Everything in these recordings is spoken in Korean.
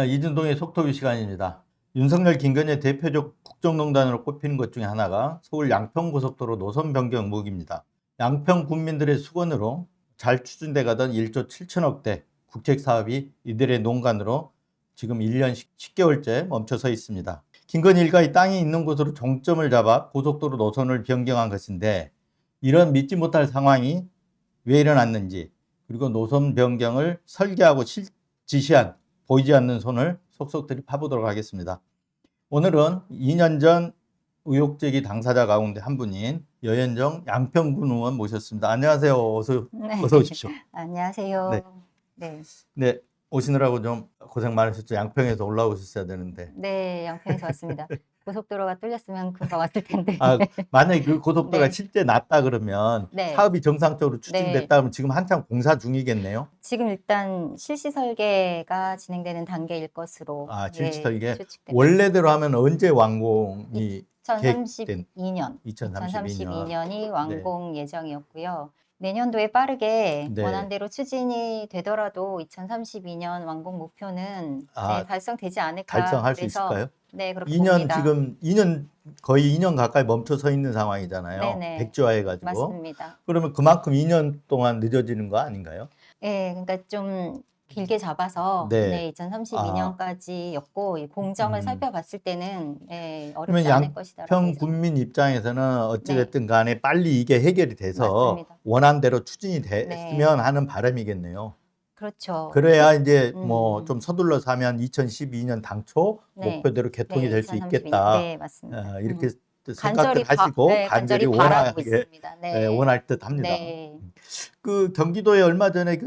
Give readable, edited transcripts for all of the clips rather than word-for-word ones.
이준동의 속토뷰 시간입니다. 윤석열, 김건희의 대표적 국정농단으로 꼽히는 것 중에 하나가 서울 양평고속도로 노선 변경 의혹입니다. 양평 군민들의 수건으로 잘 추진돼 가던 1조 7천억대 국책사업이 이들의 농간으로 지금 1년 10개월째 멈춰서 있습니다. 김건희 일가의 땅이 있는 곳으로 종점을 잡아 고속도로 노선을 변경한 것인데, 이런 믿지 못할 상황이 왜 일어났는지, 그리고 노선 변경을 설계하고 지시한 보이지 않는 손을 속속들이 파보도록 하겠습니다. 오늘은 2년 전 의혹 제기 당사자 가운데 한 분인 여현정 양평군 의원 모셨습니다. 안녕하세요. 어서 오십시오. 안녕하세요. 네. 네. 네, 오시느라고 좀 고생 많으셨죠. 양평에서 올라오셨어야 되는데. 네, 양평에서 왔습니다. 고속도로가 뚫렸으면 금방 왔을 텐데. 만약에 그 고속도로가 네. 실제 났다 그러면 네. 사업이 정상적으로 추진됐다 그러면 지금 한창 공사 중이겠네요. 지금 일단 실시 설계가 진행되는 단계일 것으로 실시 설계. 추측됩니다. 원래대로 하면 언제 완공이 2032년. 2032년. 2032년이 완공 예정이었고요. 내년도에 빠르게 네. 원안대로 추진이 되더라도 2032년 완공 목표는 달성되지 않을까. 달성할 수 그래서 있을까요? 네, 그렇게 2년 봅니다. 지금 2년 거의 2년 가까이 멈춰서 있는 상황이잖아요. 네네. 백지화해가지고. 맞습니다. 그러면 그만큼 2년 동안 늦어지는 거 아닌가요? 네, 그러니까 좀 길게 잡아서 네. 2032년까지였고 공정을 살펴봤을 때는 어렵지 그러면 않을 것이다라고 양평 해서. 군민 입장에서는 어찌됐든 간에 빨리 이게 해결이 돼서 맞습니다. 원안대로 추진이 됐으면 네. 하는 바람이겠네요. 그렇죠. 그래야 이제 뭐 좀 서둘러서 하면 2012년 당초 네. 목표대로 개통이 될 수 2032년. 있겠다. 네, 맞습니다. 이렇게 간절히 생각을 하시고 간절히 바라고 원하게 있습니다. 네. 원할 듯 합니다. 네. 그 경기도에 얼마 전에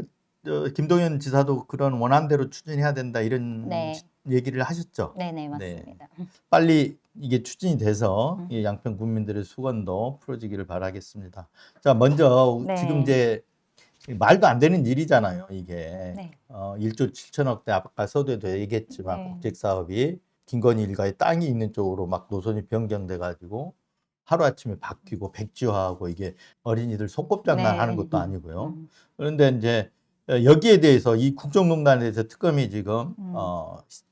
김동연 지사도 그런 원안대로 추진해야 된다 이런 네. 얘기를 하셨죠. 네네, 맞습니다. 빨리 이게 추진이 돼서 이 양평 국민들의 수건도 풀어지기를 바라겠습니다. 자, 먼저 네. 지금 이제 말도 안 되는 일이잖아요, 이게. 네. 1조 7천억대 아까 서두에도 얘기했지만 네. 국책사업이 김건희 일가의 땅이 있는 쪽으로 막 노선이 변경돼 가지고 하루아침에 바뀌고 백지화하고 이게 어린이들 속꿉장난 하는 것도 아니고요. 그런데 이제 여기에 대해서 이 국정농단에 대해서 특검이 지금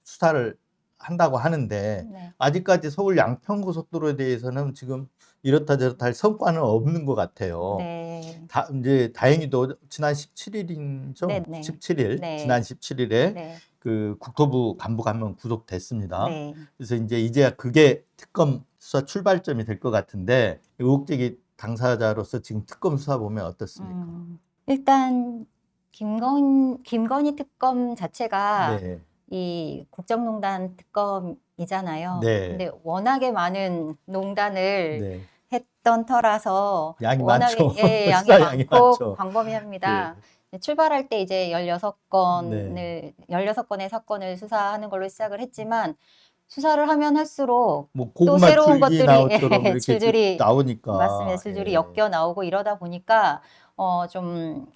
수사를 한다고 하는데 네. 아직까지 서울 양평고속도로에 대해서는 지금 이렇다 저렇다 할 성과는 없는 것 같아요. 네. 이제 다행히도 지난 17일이죠. 네, 네. 17일 네. 지난 17일에 네. 그 국토부 간부가 한 명 구속됐습니다. 네. 그래서 이제 그게 특검 수사 출발점이 될 것 같은데 의혹 제기 당사자로서 지금 특검 수사 보면 어떻습니까? 일단 김건희 특검 자체가 네. 이 국정농단 특검이잖아요. 네. 근데 워낙에 많은 농단을 네. 했던 터라서 양이 워낙에 많죠. 양이 수사량이 많고 많죠. 광범위합니다. 출발할 때 이제 16건의 네. 16건의 사건을 수사하는 걸로 시작을 했지만 수사를 하면 할수록 뭐 또 고구마 새로운 줄기 것들이 나오처럼 이렇게 줄줄이 나오니까. 맞습니다. 줄줄이 예. 엮여 나오고 이러다 보니까 좀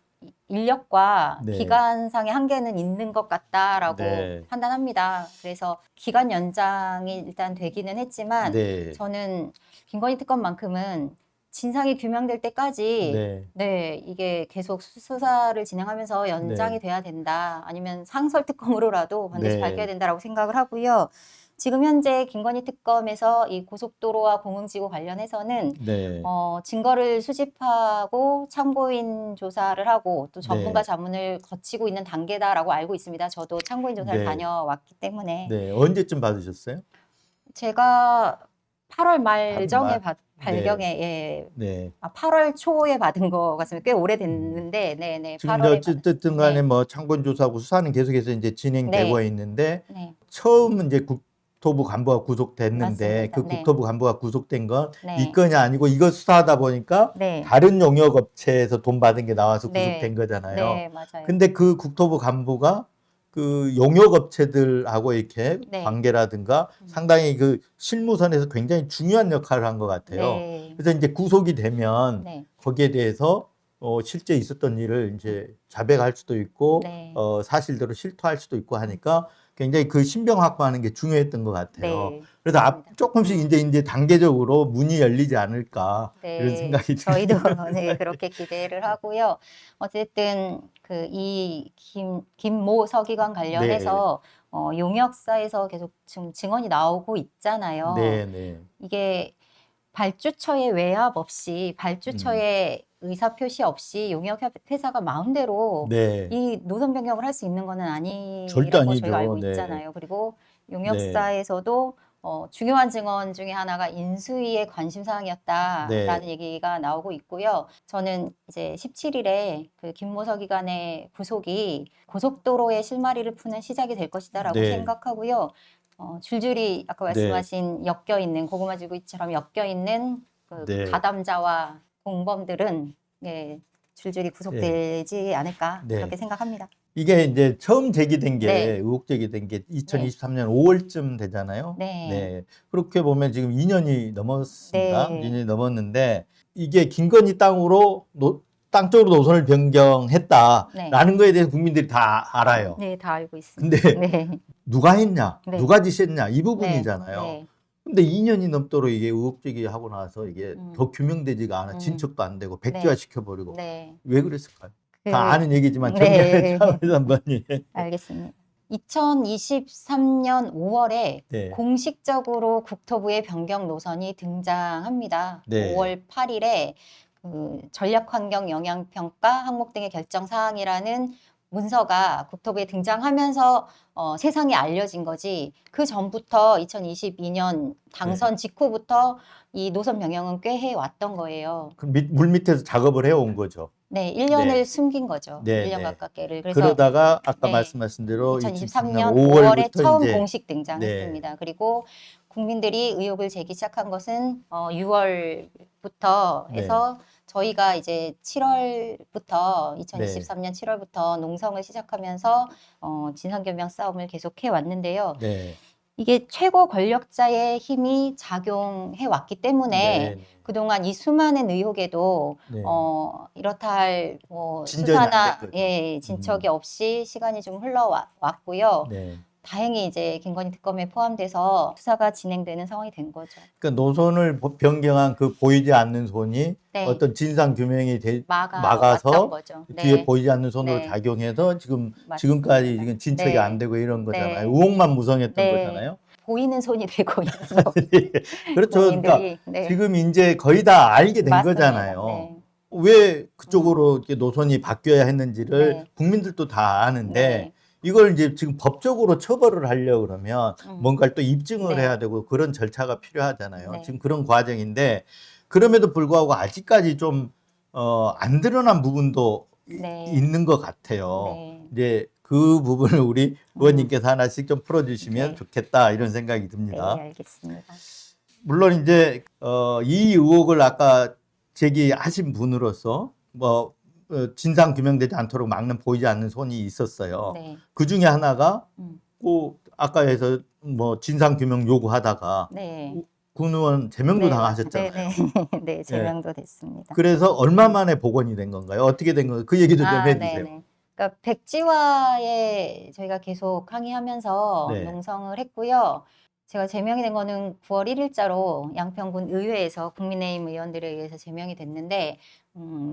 인력과 네. 기간상의 한계는 있는 것 같다라고 네. 판단합니다. 그래서 기간 연장이 일단 되기는 했지만 네. 저는 김건희 특검만큼은 진상이 규명될 때까지 네. 이게 계속 수사를 진행하면서 연장이 돼야 된다. 아니면 상설 특검으로라도 반드시 네. 밝혀야 된다라고 생각을 하고요. 지금 현재 김건희 특검에서 이 고속도로와 공흥지구 관련해서는 네. 증거를 수집하고 참고인 조사를 하고 또 전문가 네. 자문을 거치고 있는 단계다라고 알고 있습니다. 저도 참고인 조사를 네. 다녀왔기 때문에 네. 언제쯤 받으셨어요? 제가 8월 말정에 말. 발경에 네. 8월 초에 받은 거 같습니다. 꽤 오래됐는데, 네네. 지금 8월에 어쨌든 간에 뭐 참고인 조사하고 수사는 계속해서 이제 진행되고 있는데 네. 처음 이제 국토부 간부가 구속됐는데 맞습니다. 그 국토부 간부가 구속된 건 네. 이 건이 아니고 이거 수사하다 보니까 네. 다른 용역 업체에서 돈 받은 게 나와서 구속된 네. 거잖아요. 네, 맞아요. 근데 그 국토부 간부가 그 용역 업체들하고 이렇게 네. 관계라든가 상당히 그 실무선에서 굉장히 중요한 역할을 한 것 같아요. 네. 그래서 이제 구속이 되면 네. 거기에 대해서 실제 있었던 일을 이제 자백할 수도 있고 네. 사실대로 실토할 수도 있고 하니까 굉장히 그 신병 확보하는 게 중요했던 것 같아요. 네. 그래서 맞습니다. 조금씩 이제 단계적으로 문이 열리지 않을까 이런 생각이 저희도 네, 그렇게 기대를 하고요. 어쨌든 이 김모 서기관 관련해서 용역사에서 계속 지금 증언이 나오고 있잖아요. 네, 네. 이게 발주처의 외압 없이 발주처의 의사표시 없이 용역회사가 마음대로 네. 이 노선 변경을 할 수 있는 거는 절대 아니라고 저희가 아니죠. 알고 네. 있잖아요. 그리고 용역사에서도 중요한 증언 중에 하나가 인수위의 관심사항이었다라는 네. 얘기가 나오고 있고요. 저는 이제 17일에 그 김모서 기관의 구속이 고속도로의 실마리를 푸는 시작이 될 것이다라고 네. 생각하고요. 줄줄이 아까 네. 말씀하신 엮여있는 고구마 줄기처럼 엮여있는 그 네. 가담자와 공범들은 예, 줄줄이 구속되지 않을까 네. 그렇게 생각합니다. 이게 이제 처음 제기된 게 네. 의혹 제기된 게 2023년 5월쯤 되잖아요. 네. 그렇게 보면 지금 2년이 넘었습니다. 네. 2년이 넘었는데 이게 김건희 땅으로 땅 쪽으로 노선을 변경했다라는 거에 대해서 국민들이 다 알아요. 네, 다 알고 있습니다. 근데 네. 누가 했냐, 네. 누가 지시했냐 이 부분이잖아요. 네. 근데 2년이 넘도록 이게 의혹 제기하고 나서 이게 더 규명되지가 않아. 진척도 안 되고 백지화 시켜버리고 네. 왜 그랬을까요? 그- 다 아는 얘기지만 네. 정리하는 차원에서 한번 알겠습니다. 2023년 5월에 네. 공식적으로 국토부의 변경 노선이 등장합니다. 네. 5월 8일에 그 전략환경 영향평가 항목 등의 결정 사항이라는 문서가 국토부에 등장하면서 세상에 알려진 거지. 그 전부터 2022년 당선 직후부터 이 노선 변경은 꽤 해왔던 거예요. 그 물 밑에서 작업을 해온 거죠. 네, 1년을 네. 숨긴 거죠. 네, 1년 네. 가깝게를. 그래서 그러다가 아까 네. 말씀하신 대로 2023년 5월부터 5월에 처음 이제 공식 등장했습니다. 그리고 국민들이 의혹을 제기 시작한 것은 6월부터 해서 저희가 이제 7월부터 2023년 7월부터 농성을 시작하면서 진상규명 싸움을 계속해 왔는데요. 네. 이게 최고 권력자의 힘이 작용해 왔기 때문에 네. 그동안 이 수많은 의혹에도 네. 이렇다 할 진전이 안 수사나 됐거든요. 진척이 없이 시간이 좀 흘러왔고요. 네. 다행히 이제 김건희 특검에 포함돼서 수사가 진행되는 상황이 된 거죠. 그러니까 노선을 변경한 그 보이지 않는 손이 네. 어떤 진상 규명이 막아서 막아서 거죠. 뒤에 네. 보이지 않는 손으로 네. 작용해서 맞습니다. 지금까지 지금 진척이 네. 안 되고 이런 거잖아요. 네. 의혹만 무성했던 네. 거잖아요. 보이는 손이 되고 있는 그렇죠. 그러니까 국민들이 네. 지금 이제 거의 다 알게 된 맞습니다. 거잖아요. 네. 왜 그쪽으로 이렇게 노선이 바뀌어야 했는지를 네. 국민들도 다 아는데 네. 이걸 이제 지금 법적으로 처벌을 하려고 그러면 뭔가를 또 입증을 네. 해야 되고 그런 절차가 필요하잖아요. 네. 지금 그런 과정인데 그럼에도 불구하고 아직까지 좀 안 드러난 부분도 네. 있는 것 같아요. 네. 이제 그 부분을 우리 의원님께서 하나씩 좀 풀어주시면 네. 좋겠다 이런 생각이 네, 듭니다. 알겠습니다. 물론 이제 이 의혹을 아까 제기하신 분으로서 뭐 진상 규명되지 않도록 막는 보이지 않는 손이 있었어요. 네. 그 중에 하나가 음. 꼭 아까 해서 뭐 진상 규명 요구하다가 네. 군 의원 제명도 네. 당하셨잖아요. 네, 네. 네, 제명도 됐습니다. 그래서 얼마 만에 복원이 된 건가요? 어떻게 된 건가요? 그 얘기도 좀 해주세요. 네네. 그러니까 백지화에 저희가 계속 항의하면서 네. 농성을 했고요. 제가 제명이 된 거는 9월 1일자로 양평군 의회에서 국민의힘 의원들에 의해서 제명이 됐는데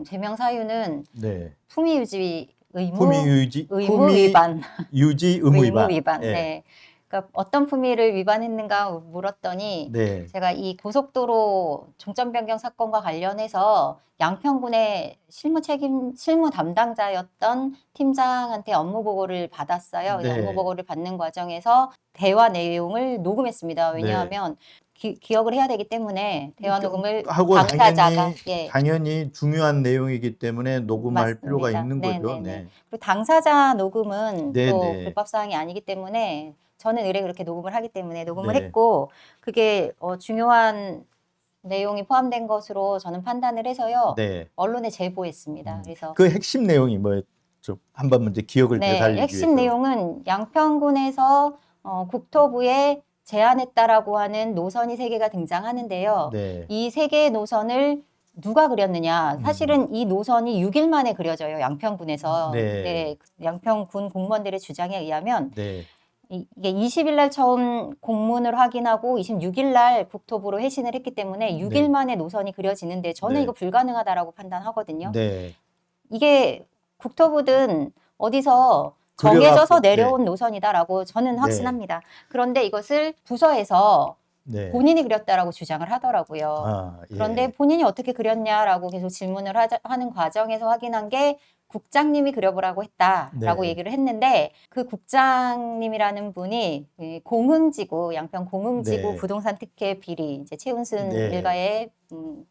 제명 사유는 네. 품위 유지 의무 품위 위반. 유지 의무 위반. 예. 네. 그러니까 어떤 품위를 위반했는가 물었더니 네. 제가 이 고속도로 종점 변경 사건과 관련해서 양평군의 실무 담당자였던 팀장한테 업무 보고를 받았어요. 네. 업무 보고를 받는 과정에서 대화 내용을 녹음했습니다. 왜냐하면 기억을 해야 되기 때문에 대화 녹음을 하고 당사자가 당연히 중요한 내용이기 때문에 녹음할 맞습니다. 필요가 있는 거죠. 네네네. 네. 그리고 당사자 녹음은 네, 또 네. 불법 사항이 아니기 때문에 저는 의뢰 그렇게 녹음을 하기 때문에 녹음을 네. 했고 그게 중요한 내용이 포함된 것으로 저는 판단을 해서요. 네. 언론에 제보했습니다. 그래서 그 핵심 내용이 뭐였죠? 한번 먼저 기억을 되살리기 핵심 위해서. 내용은 양평군에서 국토부에 제안했다라고 하는 노선이 3개가 등장하는데요. 네. 이 3개의 노선을 누가 그렸느냐? 사실은 이 노선이 6일 만에 그려져요. 양평군에서. 네. 양평군 공무원들의 주장에 의하면 네. 이게 20일 날 처음 공문을 확인하고 26일 날 국토부로 회신을 했기 때문에 6일 네. 만에 노선이 그려지는데 저는 네. 이거 불가능하다라고 판단하거든요. 네. 이게 국토부든 어디서 정해져서 그래갖고, 내려온 노선이다라고 저는 네. 확신합니다. 그런데 이것을 부서에서 네. 본인이 그렸다라고 주장을 하더라고요. 아, 예. 그런데 본인이 어떻게 그렸냐라고 계속 질문을 하는 과정에서 확인한 게 국장님이 그려보라고 했다라고 네. 얘기를 했는데 그 국장님이라는 분이 공흥지구 양평 공흥지구 네. 부동산 특혜 비리 이제 최은순 네. 일가에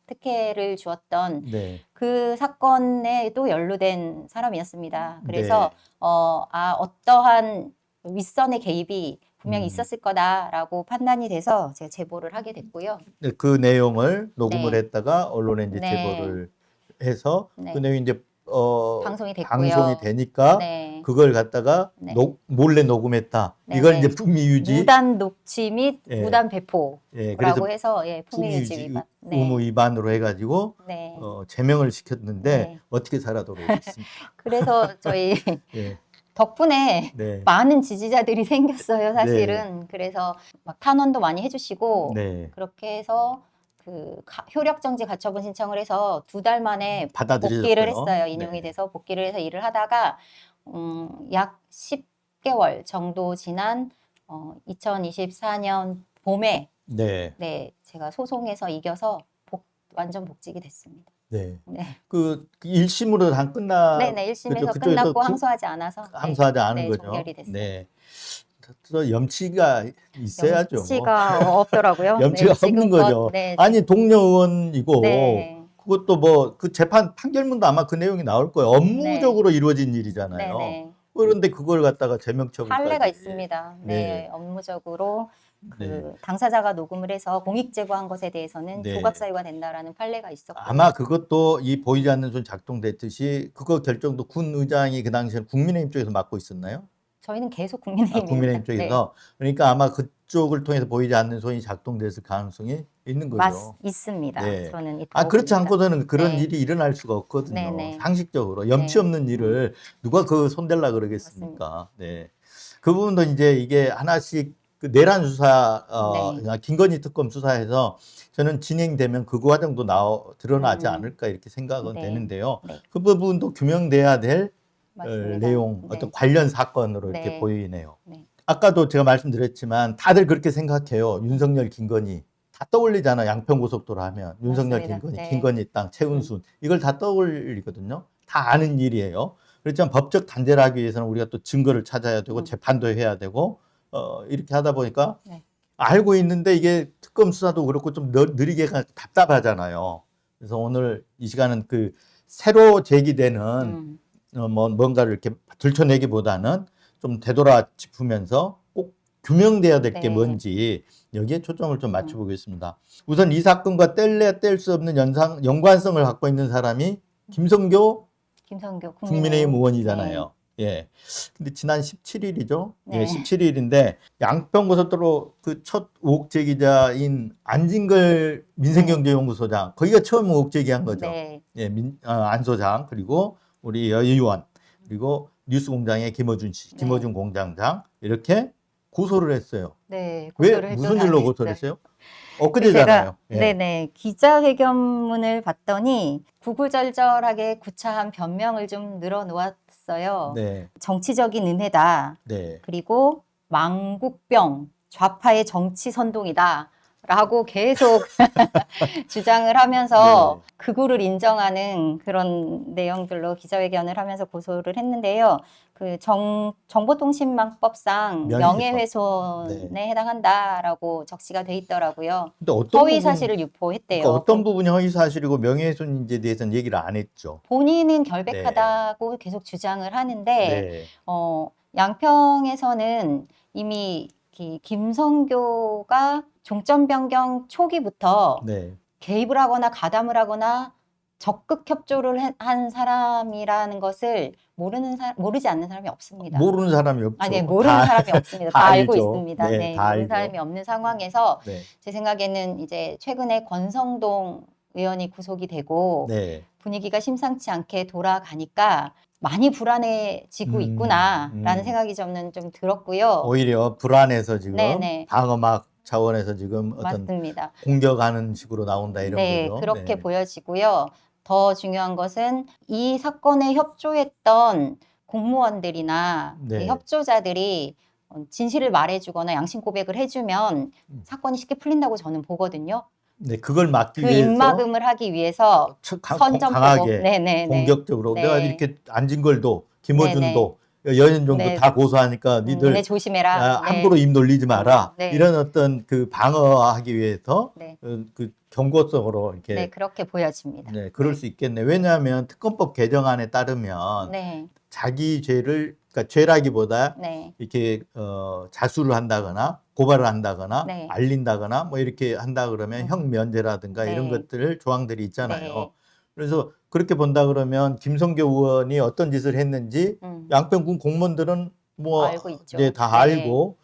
특혜를 주었던 네. 그 사건에도 연루된 사람이었습니다. 그래서 네. 어떠한 윗선의 개입이 분명히 음. 있었을 거다라고 판단이 돼서 제가 제보를 하게 됐고요. 네, 그 내용을 녹음을 네. 했다가 언론에 이제 네. 제보를 해서 네. 그 내용이 이제 방송이 됐고요. 방송이 되니까 네. 그걸 갖다가 네. 몰래 녹음했다. 네, 이걸 네. 이제 품위 유지, 무단 녹취 및 예. 무단 배포라고 예, 그래서 해서 품위 품위 유지 유지 위반. 의무 위반으로 해가지고 네. 제명을 시켰는데 네. 어떻게 살아 돌아오겠습니까? 그래서 저희 예, 덕분에 네, 많은 지지자들이 생겼어요, 사실은. 그래서 막 탄원도 많이 해주시고 네, 그렇게 해서 효력정지 가처분 신청을 해서 2달 만에 받아들여졌어요. 복귀를 했어요. 인용이 네. 돼서 복귀를 해서 일을 하다가 약 10개월 정도 지난 2024년 봄에 네, 네, 제가 소송에서 이겨서 완전 복직이 됐습니다. 네. 네. 그 1심으로 다 네네, 1심에서 그쪽에서 끝났고 항소하지 않아서 항소하지 않은 네, 거죠. 종결이 됐어요. 네. 또 염치가 있어야죠. 염치가 없더라고요. 염치가 네, 없는 지금껏, 거죠. 네, 아니 동료 의원이고 네. 그것도 뭐 그 재판 판결문도 아마 그 내용이 나올 거예요. 업무적으로 이루어진 일이잖아요. 네네. 그런데 그걸 갖다가 제명처분까지. 판례가 있습니다. 네, 네. 업무적으로 네. 당사자가 녹음을 해서 공익 제보한 것에 대해서는 네. 조각 사유가 된다라는 판례가 있었고 아마 그것도 이 보이지 않는 손 작동됐듯이 그거 결정도 군 의장이 그 당시에 국민의힘 쪽에서 맡고 있었나요? 저희는 계속 국민의힘입니다. 국민의힘 쪽에서. 그러니까 아마 그쪽을 통해서 보이지 않는 손이 작동됐을 가능성이 있는 거죠. 있습니다. 네. 저는 있다고 그렇지 봅니다. 않고서는 그런 네. 일이 일어날 수가 없거든요. 네네. 상식적으로 염치 네. 없는 일을 누가 그 손댈라 그러겠습니까? 네. 그 부분도 이제 이게 하나씩 그 내란 수사, 네. 김건희 특검 수사에서 저는 진행되면 그 과정도 드러나지 않을까 이렇게 생각은 네. 되는데요. 네. 그 부분도 규명돼야 될 맞습니다. 내용, 네. 어떤 관련 사건으로 이렇게 네. 보이네요. 네. 아까도 제가 말씀드렸지만 다들 그렇게 생각해요. 윤석열, 김건희. 다 떠올리잖아. 양평고속도로 하면. 윤석열, 맞습니다. 김건희, 네. 김건희 땅, 최은순. 이걸 다 떠올리거든요. 다 아는 일이에요. 그렇지만 법적 단죄를 하기 위해서는 우리가 또 증거를 찾아야 되고 재판도 해야 되고 이렇게 하다 보니까 네. 알고 있는데 이게 특검 수사도 그렇고 좀 느리게 답답하잖아요. 그래서 오늘 이 시간은 그 새로 제기되는 뭔가를 이렇게 들춰내기보다는 좀 되돌아 짚으면서 꼭 규명돼야 될 게 네. 뭔지 여기에 초점을 좀 맞춰보겠습니다. 우선 이 사건과 뗄래야 뗄 수 없는 연관성을 갖고 있는 사람이 김성교 국민의힘 의원이잖아요. 예. 근데 지난 17일이죠. 네. 예, 17일인데 양평고속도로 그 첫 의혹 제기자인 안진걸 민생경제연구소장 거기가 처음 의혹 제기한 거죠. 네. 예, 안 소장 그리고 우리 여 의원 그리고 뉴스공장의 김어준 씨, 김어준 공장장 이렇게 고소를 했어요. 네. 왜 고소를 무슨 또 일로 당했어요. 고소를 했어요? 엊그제잖아요. 예. 네네. 기자회견문을 봤더니 구구절절하게 구차한 변명을 좀 늘어놓았어요. 네, 정치적인 은혜다. 네, 그리고 망국병, 좌파의 정치 선동이다. 라고 계속 주장을 하면서 네. 극우를 인정하는 그런 내용들로 기자회견을 하면서 고소를 했는데요. 그 정보통신망법상 명예훼손에 해당한다라고 적시가 돼 있더라고요. 근데 어떤 허위 부분- 사실을 유포했대요. 그러니까 어떤 부분이 허위 사실이고 명예훼손인지에 대해서는 얘기를 안 했죠. 본인은 결백하다고 계속 주장을 하는데 네, 양평에서는 이미 김성교가 종점 변경 초기부터 네. 개입을 하거나 가담을 하거나 적극 협조를 한 사람이라는 것을 모르지 않는 사람이 없습니다. 모르는 사람이 없죠. 네, 모르는 다- 사람이 없습니다. 다 다 알고 알죠. 있습니다. 네, 네, 다 모르는 알죠. 사람이 없는 상황에서 네, 제 생각에는 이제 최근에 권성동 의원이 구속이 되고 네. 분위기가 심상치 않게 돌아가니까 많이 불안해지고 있구나라는 생각이 저는 좀 들었고요. 오히려 불안해서 지금 네네. 방어막 차원에서 지금 어떤 맞습니다. 공격하는 식으로 나온다 이런 네, 거죠. 그렇게 네. 보여지고요. 더 중요한 것은 이 사건에 협조했던 공무원들이나 네. 그 협조자들이 진실을 말해주거나 양심 고백을 해주면 사건이 쉽게 풀린다고 저는 보거든요. 네, 그걸 막기 그 위해서 입막음을 하기 위해서 선전포고, 강하게 네네네, 공격적으로 네. 내가 이렇게 안진걸도 네네. 김어준도 여현종도 네. 다 고소하니까 니들 네, 조심해라. 네. 함부로 입 놀리지 마라. 네. 이런 어떤 그 방어하기 위해서 네. 그 경고성으로 이렇게 네, 그렇게 보여집니다. 네, 그럴 수 있겠네. 왜냐하면 특검법 개정안에 따르면 네, 자기 죄를 그러니까 죄라기보다 네, 이렇게 자수를 한다거나 고발을 한다거나 네. 알린다거나 뭐 이렇게 한다 그러면 형 면제라든가 이런 네. 것들 조항들이 있잖아요. 네. 그래서 그렇게 본다 그러면 김성교 의원이 어떤 짓을 했는지 양평군 공무원들은 뭐 알고 있죠. 이제 다 네. 알고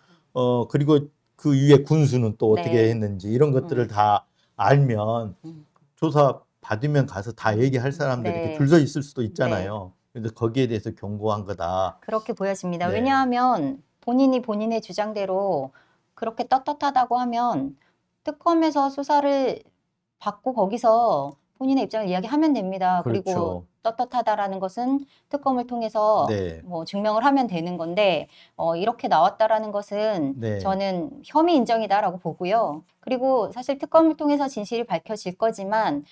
그리고 그 위에 군수는 또 어떻게 네. 했는지 이런 것들을 다 알면 음. 조사 받으면 가서 다 얘기할 사람들이 네. 이렇게 줄 서 있을 수도 있잖아요. 그래서 거기에 대해서 경고한 거다. 그렇게 보여집니다. 네. 왜냐하면 본인이 본인의 주장대로 그렇게 떳떳하다고 하면 특검에서 수사를 받고 거기서 본인의 입장을 이야기하면 됩니다. 그리고 그렇죠. 떳떳하다라는 것은 특검을 통해서 네. 뭐 증명을 하면 되는 건데 이렇게 나왔다라는 것은 네. 저는 혐의 인정이다라고 보고요. 그리고 사실 특검을 통해서 진실이 밝혀질 거지만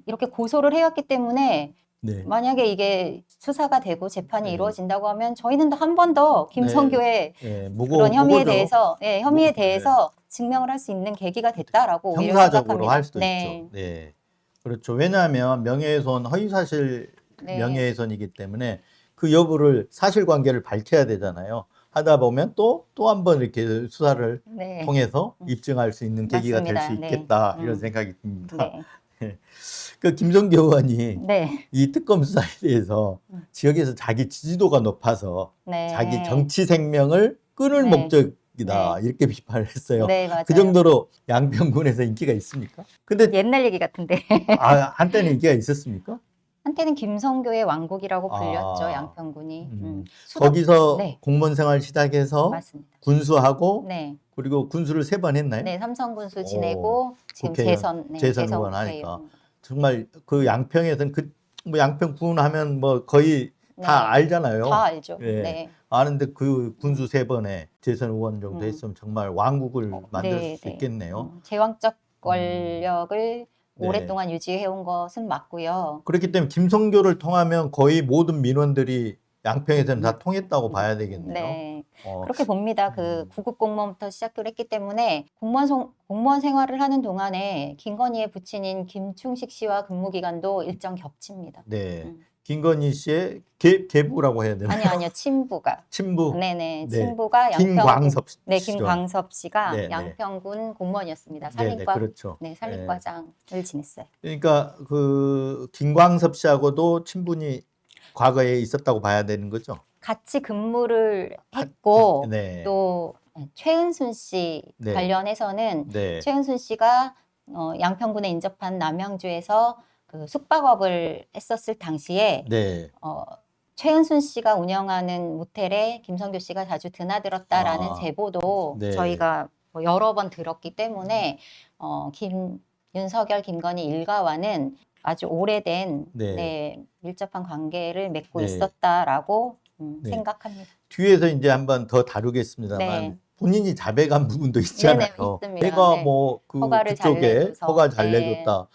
이렇게 고소를 해왔기 때문에 네. 만약에 이게 수사가 되고 재판이 네. 이루어진다고 하면 저희는 한 번 더 김성교의 예, 그런 혐의에 무거죠. 대해서 혐의에 네. 대해서 증명을 할 수 있는 계기가 됐다라고 오히려 형사적으로 생각합니다. 할 수도 네. 있죠. 네. 그렇죠. 왜냐하면 명예훼손, 허위사실 네. 명예훼손이기 때문에 그 여부를 사실관계를 밝혀야 되잖아요. 하다 보면 또 한 번 이렇게 수사를 네. 통해서 입증할 수 있는 계기가 될 수 맞습니다. 네. 있겠다 이런 생각이 듭니다. 네. 그 김성교 의원이 네. 이 특검 수사에 대해서 지역에서 자기 지지도가 높아서 네. 자기 정치 생명을 끊을 네. 목적이다 이렇게 비판을 했어요. 네, 맞아요. 그 정도로 양평군에서 인기가 있습니까? 근데 옛날 얘기 같은데. 한때는 인기가 있었습니까? 한때는 김성교의 왕국이라고 불렸죠, 아. 양평군이. 거기서 네. 공무원 생활 시작해서 맞습니다. 군수하고 네. 그리고 군수를 3번 했나요? 네, 삼성군수 지내고 지금 국회의원, 재선 의원 하니까. 국회의원. 정말 그 양평에서는 뭐 양평군 하면 뭐 거의 다 알잖아요. 다 알죠. 예. 네. 아는데 그 군수 3번에 재선 의원 정도 했으면 정말 왕국을 만들 네, 수 있겠네요. 제왕적 권력을 네. 오랫동안 유지해온 것은 맞고요. 그렇기 때문에 김성교를 통하면 거의 모든 민원들이 양평에서는 다 통했다고 봐야 되겠네요. 네, 그렇게 봅니다. 그 구급 공무원부터 시작을 했기 때문에 공무원 생활을 하는 동안에 김건희의 부친인 김충식 씨와 근무 기간도 일정 겹칩니다. 네. 김건희 씨의 계부라고 해야 되나요? 아니요, 친부가. 친부. 네네, 네. 친부가 김광섭 씨죠. 네, 김광섭 씨가 네, 네. 양평군 공무원이었습니다. 네, 산림과 그렇죠. 네, 산림과장을 지냈어요. 그러니까 그 김광섭 씨하고도 친분이 과거에 있었다고 봐야 되는 거죠. 같이 근무를 했고 네. 또 최은순 씨 네. 관련해서는 네. 최은순 씨가 양평군에 인접한 남양주에서 그 숙박업을 했었을 당시에 네. 최은순 씨가 운영하는 모텔에 김성교 씨가 자주 드나들었다라는 제보도 네. 저희가 뭐 여러 번 들었기 때문에 윤석열, 김건희 일가와는 아주 오래된 밀접한 관계를 맺고 네. 있었다라고 네. 생각합니다. 뒤에서 이제 한번 더 다루겠습니다만 네. 본인이 자백한 부분도 있잖아요. 있습니다. 내가 네. 뭐 허가를 잘 그쪽에 내줘서. 허가 잘 네. 내줬다.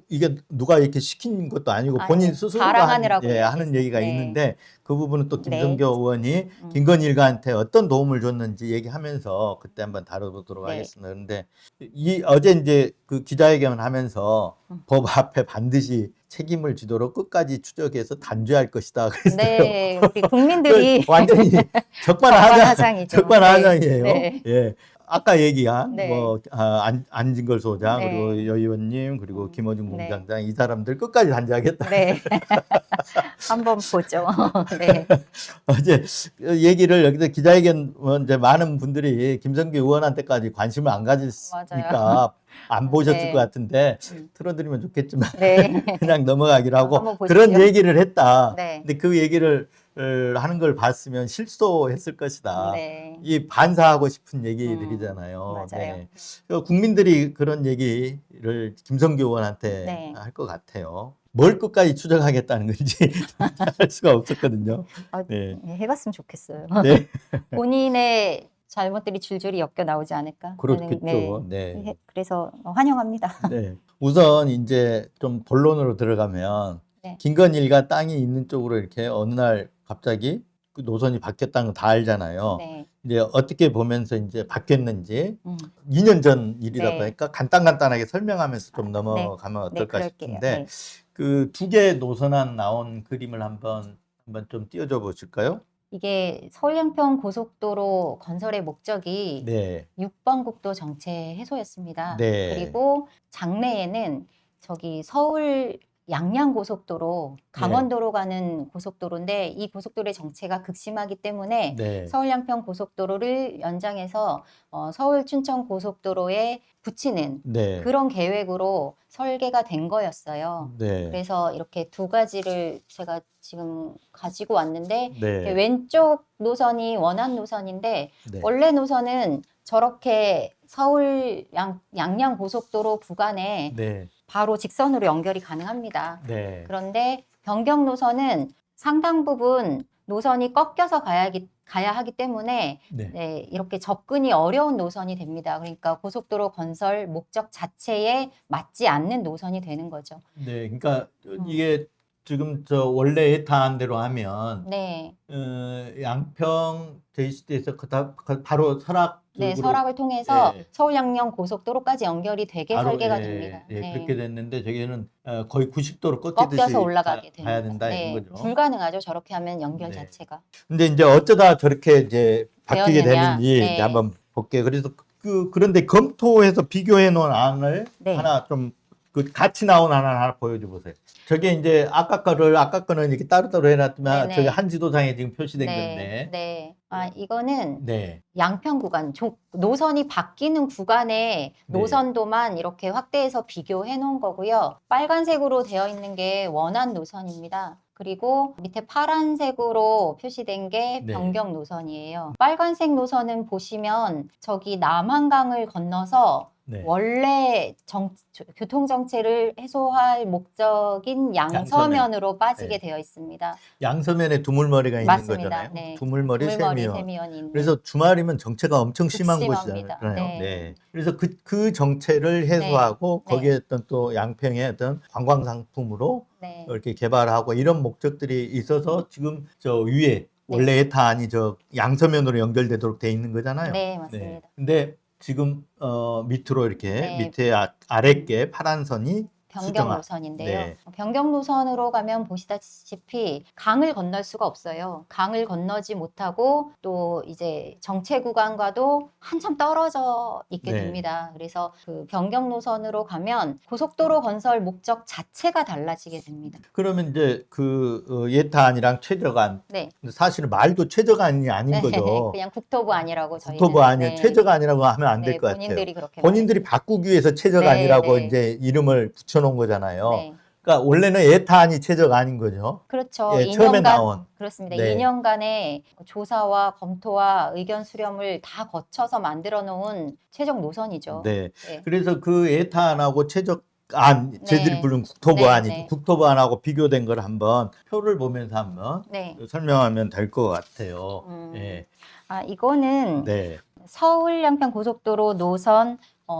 이게 누가 이렇게 시킨 것도 아니고 본인 아니, 스스로가 자랑하느라고 하는 얘기가 네. 있는데 그 부분은 또 김성교 네. 의원이 김건희 일가한테 어떤 도움을 줬는지 얘기하면서 그때 한번 다뤄보도록 네. 하겠습니다. 그런데 어제 이제 그 기자회견을 하면서 법 앞에 반드시 책임을 지도록 끝까지 추적해서 단죄할 것이다. 그랬어요. 네, 우리 국민들이 완전히 적반하장이죠. 적반하장이에요. 네. 예. 아까 얘기한 네. 뭐 안진걸 소장 네. 그리고 여 의원님 그리고 김어준 네. 공장장 이 사람들 끝까지 단죄하겠다. 네. 한번 보죠. 네. 어제 얘기를 여기서 기자회견 이제 많은 분들이 김성기 의원한테까지 관심을 안 가졌으니까 안 보셨을 네. 것 같은데 틀어드리면 좋겠지만 네. 그냥 넘어가기로 하고 한번 보십시오. 그런 얘기를 했다. 네. 근데 그 얘기를 하는 걸 봤으면 실소했을 것이다. 네. 이 반사하고 싶은 얘기들이잖아요. 맞아요. 국민들이 그런 얘기를 김성규 의원한테 네. 할 것 같아요. 뭘 끝까지 추적하겠다는 건지 알 수가 없었거든요. 아, 네. 해봤으면 좋겠어요. 네. 본인의 잘못들이 줄줄이 엮여 나오지 않을까? 그렇겠죠. 네. 그래서 환영합니다. 네. 우선 이제 좀 본론으로 들어가면 네. 김건희가 땅이 있는 쪽으로 이렇게 어느 날 갑자기 그 노선이 바뀌었다는 거 다 알잖아요. 네. 이제 어떻게 보면서 이제 바뀌었는지 음. 2년 전 일이다 네. 보니까 간단하게 설명하면서 좀 넘어가면 네, 어떨까 그럴게요. 싶은데 네. 그 두 개의 노선안 나온 그림을 한번 좀 띄워줘 보실까요? 이게 서울 양평 고속도로 건설의 목적이 네. 6번 국도 정체 해소였습니다. 네. 그리고 장래에는 저기 서울 양양 고속도로, 강원도로 가는 고속도로인데 이 고속도로의 정체가 극심하기 때문에 네. 서울 양평 고속도로를 연장해서 서울 춘천 고속도로에 붙이는 네. 그런 계획으로 설계가 된 거였어요. 네. 그래서 이렇게 두 가지를 제가 지금 가지고 왔는데 이렇게 네. 왼쪽 노선이 원안 노선인데 네. 원래 노선은 저렇게 서울 양양 고속도로 구간에 네. 바로 직선으로 연결이 가능합니다. 네. 그런데 변경 노선은 상당 부분 노선이 꺾여서 가야 하기 때문에 네. 네, 이렇게 접근이 어려운 노선이 됩니다. 그러니까 고속도로 건설 목적 자체에 맞지 않는 노선이 되는 거죠. 네. 그러니까 이게 지금 저 원래 예타한대로 하면 네, 양평 JCT에서 바로 설악 네, 쪽으로 설악을 통해서 네. 서울 양양 고속도로까지 연결이 되게 바로, 설계가 예, 됩니다. 예, 네. 그렇게 됐는데 저기는 거의 90도로 꺾이듯이 꺾여서 올라가게 됩니다. 가야 된다 네, 이런 거죠. 불가능하죠. 저렇게 하면 연결 네. 자체가. 근데 이제 어쩌다 저렇게 이제 바뀌게 되었느냐. 되는지 네. 이제 한번 볼게요. 그래서 그런데 검토해서 비교해 놓은 안을 네. 하나 좀 같이 나온 하나 보여줘 보세요. 저게 이제 아까 거는 이렇게 따로따로 해놨지만 네네. 저게 한 지도상에 지금 표시된 네, 건데. 네. 아, 이거는 네. 양평 구간, 노선이 바뀌는 구간의 노선도만 이렇게 확대해서 비교해 놓은 거고요. 빨간색으로 되어 있는 게 원안 노선입니다. 그리고 밑에 파란색으로 표시된 게 네. 변경 노선이에요. 빨간색 노선은 보시면 저기 남한강을 건너서 네. 원래 교통 정체를 해소할 목적인 양서면으로 빠지게 네. 되어 있습니다. 양서면에 두물머리가 있는 맞습니다. 거잖아요. 네. 두물머리 세미원. 세미원이 있는. 그래서 주말이면 정체가 엄청 심한 극심합니다. 곳이잖아요. 네. 네. 그래서 그 정체를 해소하고 네. 거기에 어떤 또 양평의 어떤 관광 상품으로 네. 이렇게 개발하고 이런 목적들이 있어서 지금 저 위에 원래 예타안이 저 양서면으로 연결되도록 돼 있는 거잖아요. 네, 맞습니다. 근데 지금 밑으로 이렇게 네. 밑에 아랫게 파란 선이 변경 수정화. 노선인데요. 네. 변경 노선으로 가면 보시다시피 강을 건널 수가 없어요. 강을 건너지 못하고 또 이제 정체 구간과도 한참 떨어져 있게 네. 됩니다. 그래서 그 변경 노선으로 가면 고속도로 건설 목적 자체가 달라지게 됩니다. 그러면 이제 그 예타안이랑 최저간 네. 사실은 말도 최저간이 아닌 거죠. 그냥 국토부 아니라고 저희는. 국토부 아니면 네. 최저간이라고 하면 안 될 네, 것 같아요. 본인들이 그렇게 본인들이 바꾸기 위해서 최저간이라고 네, 네. 이제 이름을 붙여놓은 거잖아요. 네. 그러니까 원래는 예타안이 최저간인 거죠. 그렇죠. 예, 처음에 2년간 나온. 그렇습니다. 네. 2년간의 조사와 검토와 의견 수렴을 다 거쳐서 만들어 놓은 최종 노선이죠. 네. 네. 그래서 그 예타안하고 최저안, 네. 쟤들이 부른 국토부안이죠. 네, 네. 국토부안하고 비교된 걸 한번 표를 보면서 한번 네. 설명하면 될 것 같아요. 예. 아, 이거는 네. 서울 양평 고속도로 노선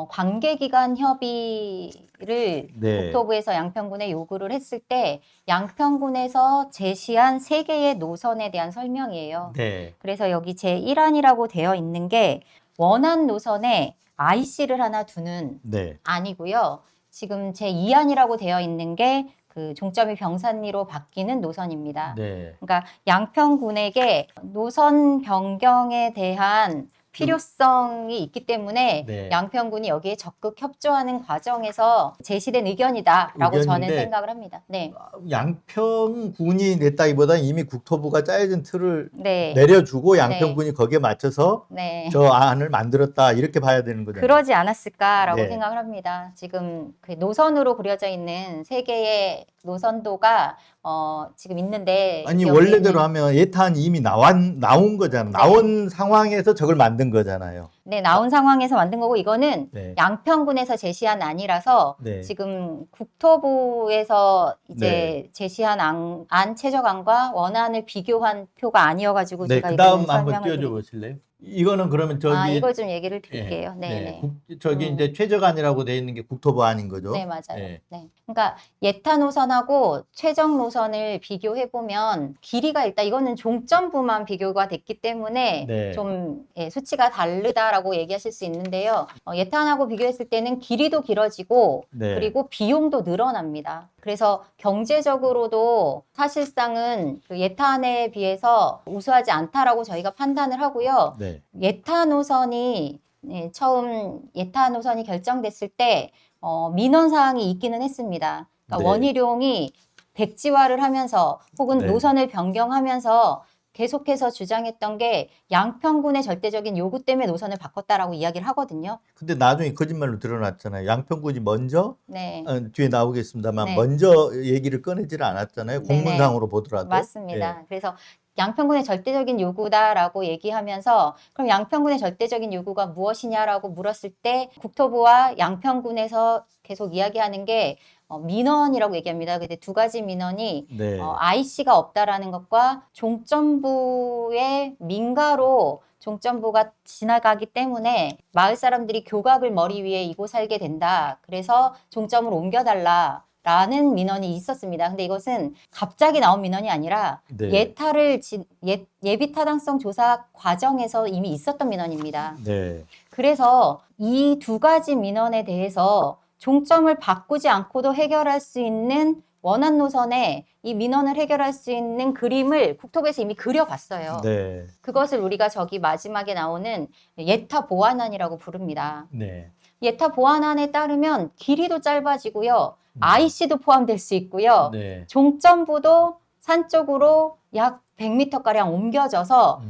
관계기관 협의를 네. 국토부에서 양평군에 요구를 했을 때 양평군에서 제시한 3개의 노선에 대한 설명이에요. 네. 그래서 여기 제1안이라고 되어 있는 게 원안 노선에 IC를 하나 두는 네. 안이고요. 지금 제2안이라고 되어 있는 게 그 종점이 병산리로 바뀌는 노선입니다. 네. 그러니까 양평군에게 노선 변경에 대한 필요성이 있기 때문에 네. 양평군이 여기에 적극 협조하는 과정에서 제시된 의견이다라고 저는 의견인데 생각을 합니다. 네. 양평군이 냈다기보다 이미 국토부가 짜여진 틀을 네. 내려주고 양평군이 거기에 맞춰서 네. 저 안을 만들었다 이렇게 봐야 되는 거잖아요. 그러지 않았을까라고 네. 생각을 합니다. 지금 그 노선으로 그려져 있는 3개의 노선도가 지금 있는데 아니 여기는- 원래대로 하면 예탄이 이미 나온 거잖아. 나온 상황에서 저걸 만든 거잖아요. 네, 나온 상황에서 만든 거고 이거는 네. 양평군에서 제시한 안이라서 네. 지금 국토부에서 이제 네. 제시한 안 최저안과 원안을 비교한 표가 아니어가지고 네, 제가 그다음 이거는 한번 설명을 띄워줘 보실래요? 이거는 그러면 저기 이걸 좀 얘기를 예, 드릴게요. 네, 네, 네. 저기 이제 최저간이라고 돼 있는 게 국토부 안인 거죠? 네, 맞아요. 네. 네. 그러니까 예타 노선하고 최적 노선을 비교해 보면 길이가 일단 이거는 종점부만 비교가 됐기 때문에 네. 좀 수치가 다르다라고 얘기하실 수 있는데요. 예탄하고 비교했을 때는 길이도 길어지고 네. 그리고 비용도 늘어납니다. 그래서 경제적으로도 사실상은 그 예탄에 비해서 우수하지 않다라고 저희가 판단을 하고요. 네. 예타 노선이 처음 예타 노선이 결정됐을 때 민원 사항이 있기는 했습니다. 그러니까 네. 원희룡이 백지화를 하면서 혹은 네. 노선을 변경하면서 계속해서 주장했던 게 양평군의 절대적인 요구 때문에 노선을 바꿨다라고 이야기를 하거든요. 근데 나중에 거짓말로 드러났잖아요. 양평군이 먼저 네. 뒤에 나오겠습니다만 네. 먼저 얘기를 꺼내지를 않았잖아요. 네네. 공문상으로 보더라도. 맞습니다. 그래서 양평군의 절대적인 요구다라고 얘기하면서 그럼 양평군의 절대적인 요구가 무엇이냐라고 물었을 때 국토부와 양평군에서 계속 이야기하는 게 민원이라고 얘기합니다. 근데 두 가지 민원이 네. IC가 없다라는 것과 종점부의 민가로 종점부가 지나가기 때문에 마을 사람들이 교각을 머리 위에 이고 살게 된다. 그래서 종점을 옮겨달라. 라는 민원이 있었습니다. 근데 이것은 갑자기 나온 민원이 아니라 네. 예비 타당성 조사 과정에서 이미 있었던 민원입니다. 네. 그래서 이 두 가지 민원에 대해서 종점을 바꾸지 않고도 해결할 수 있는 원안 노선에 이 민원을 해결할 수 있는 그림을 국토부에서 이미 그려봤어요. 네. 그것을 우리가 저기 마지막에 나오는 예타 보완안이라고 부릅니다. 네. 예타 보완안에 따르면 길이도 짧아지고요. IC도 포함될 수 있고요. 네. 종점부도 산 쪽으로 약 100m가량 옮겨져서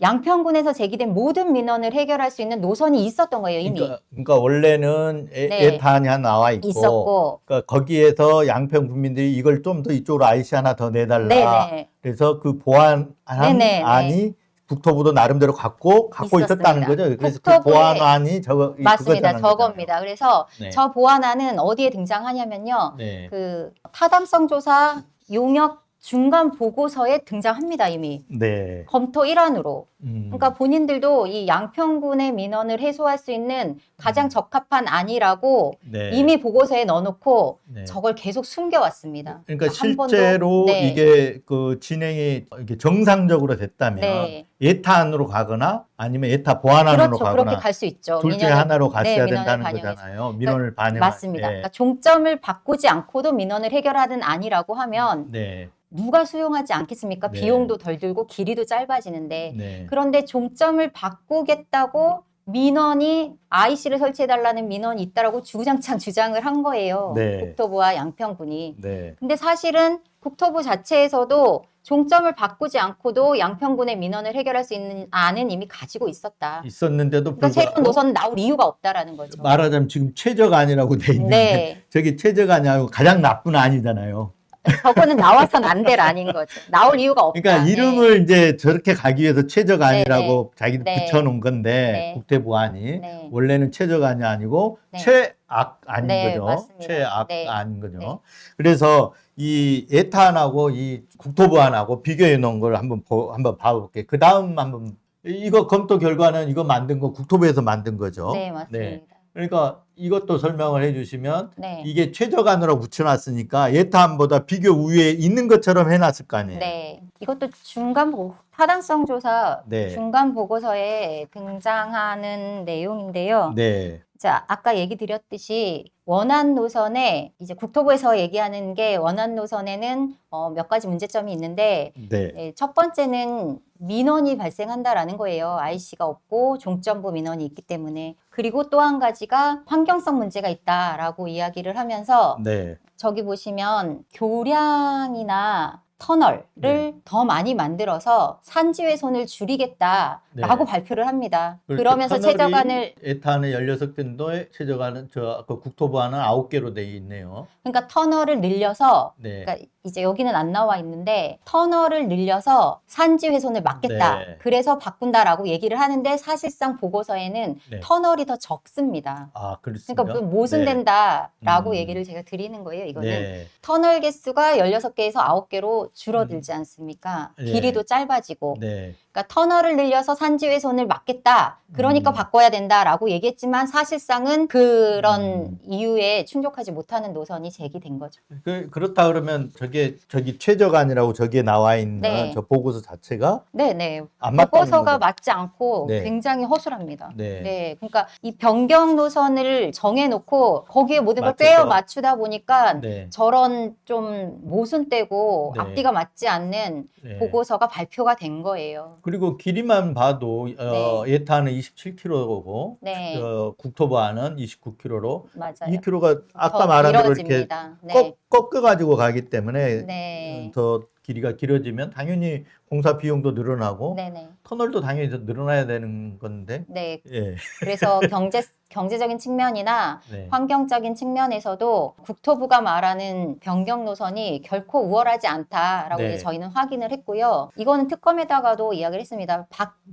양평군에서 제기된 모든 민원을 해결할 수 있는 노선이 있었던 거예요, 이미. 그러니까 원래는 네. 예탄이 하나 나와 있었고. 그러니까 거기에서 양평 국민들이 이걸 좀 더 이쪽으로 IC 하나 더 내달라. 네네. 그래서 그 보완 네네. 안이 국토부도 나름대로 갖고 있었습니다. 있었다는 거죠. 그래서 그 국토부에- 보완안이 맞습니다. 그거잖아요. 저겁니다. 그래서 네. 저 보완안은 어디에 등장하냐면요. 네. 그 타당성 조사 용역 중간 보고서에 등장합니다, 이미. 네. 검토 일환으로. 그러니까 본인들도 이 양평군의 민원을 해소할 수 있는 가장 적합한 안이라고 네. 이미 보고서에 넣어놓고 네. 저걸 계속 숨겨왔습니다. 그러니까 한 번도- 실제로 네. 이게 그 진행이 이게 정상적으로 됐다면 네. 예탄으로 가거나 아니면 예타 보완안으로 그렇죠. 가거나 그렇게 갈 수 있죠. 둘 중에 민원을- 하나로 갔어야 네, 민원을 된다는 반영해서. 거잖아요. 민원을 반영. 맞습니다. 네. 그러니까 종점을 바꾸지 않고도 민원을 해결하는 안이라고 하면 네. 누가 수용하지 않겠습니까? 네. 비용도 덜 들고 길이도 짧아지는데. 네. 그런데 종점을 바꾸겠다고 민원이 IC를 설치해달라는 민원이 있다라고 주구장창 주장을 한 거예요. 네. 국토부와 양평군이. 네. 근데 사실은 국토부 자체에서도 종점을 바꾸지 않고도 양평군의 민원을 해결할 수 있는 안은 이미 가지고 있었다. 있었는데도 그러니까 새로운 불구하고 노선은 나올 이유가 없다라는 거죠. 말하자면 지금 최저간이라고 돼 있는데 네. 저기 최저간이 아니고 가장 나쁜 안이잖아요. 저거는 나와서는 안 될 아닌 거죠. 나올 이유가 없다. 그러니까 네. 이름을 이제 저렇게 가기 위해서 최저간이라고 자기들 네. 붙여놓은 건데 네. 국토부안이 네. 원래는 최저간이 아니고 네. 최악안인 네, 거죠. 맞습니다. 최악안인 거죠. 네. 그래서 이 예탄하고 이 국토부안하고 비교해 놓은 걸 한번 봐볼게요. 그 다음 한번 이거 검토 결과는 이거 만든 거 국토부에서 만든 거죠. 네, 맞습니다. 그러니까 이것도 설명을 해주시면 네. 이게 최저간으로 붙여놨으니까 예탄보다 비교 우위에 있는 것처럼 해놨을 거 아니에요. 네. 이것도 타당성 조사 네. 중간 보고서에 등장하는 내용인데요. 네. 자, 아까 얘기 드렸듯이 원안 노선에 이제 국토부에서 얘기하는 게 원안 노선에는 몇 가지 문제점이 있는데 네. 첫 번째는 민원이 발생한다라는 거예요. IC가 없고 종점부 민원이 있기 때문에. 그리고 또 한 가지가 환경성 문제가 있다라고 이야기를 하면서 네. 저기 보시면 교량이나 터널을 네. 더 많이 만들어서 산지 훼손을 줄이겠다라고 네. 발표를 합니다. 그렇게 그러면서 터널이 최저간을 에탄은 16개인데 최저간은 그 국토부안은 9개로 돼 있네요. 그러니까 터널을 늘려서 네. 그러니까 이제 여기는 안 나와 있는데 터널을 늘려서 산지 훼손을 막겠다. 네. 그래서 바꾼다라고 얘기를 하는데 사실상 보고서에는 네. 터널이 더 적습니다. 아, 그렇습니까? 그러니까 모순된다라고 음. 얘기를 제가 드리는 거예요. 이거는 네. 터널 개수가 16개에서 9개로 줄어들지 않습니까? 네. 길이도 짧아지고. 네. 그러니까 터널을 늘려서 산지 훼손을 막겠다. 그러니까 바꿔야 된다라고 얘기했지만 사실상은 그런 이유에 충족하지 못하는 노선이 제기된 거죠. 그렇다 그러면 저기 최저간이라고 저기에 나와 있는 네. 저 보고서 자체가 네네. 안 맞다는 보고서가 거죠. 맞지 않고 네. 굉장히 허술합니다. 네. 네. 그러니까 이 변경 노선을 정해놓고 거기에 모든 걸 맞춰서. 빼어 맞추다 보니까 네. 저런 좀 모순되고 네. 앞뒤가 맞지 않는 네. 보고서가 발표가 된 거예요. 그리고 길이만 봐도 예타는 27km고 네. 국토부안은 29km로 맞아요. 2km가 아까 더 말한 대로 이렇게 길어집니다. 네. 꺾어가지고 가기 때문에 네. 더 길이가 길어지면 당연히 공사 비용도 늘어나고 네네. 터널도 당연히 더 늘어나야 되는 건데. 네. 예. 그래서 경제적인 측면이나 네. 환경적인 측면에서도 국토부가 말하는 변경 노선이 결코 우월하지 않다라고 네. 이제 저희는 확인을 했고요. 이거는 특검에다가도 이야기를 했습니다.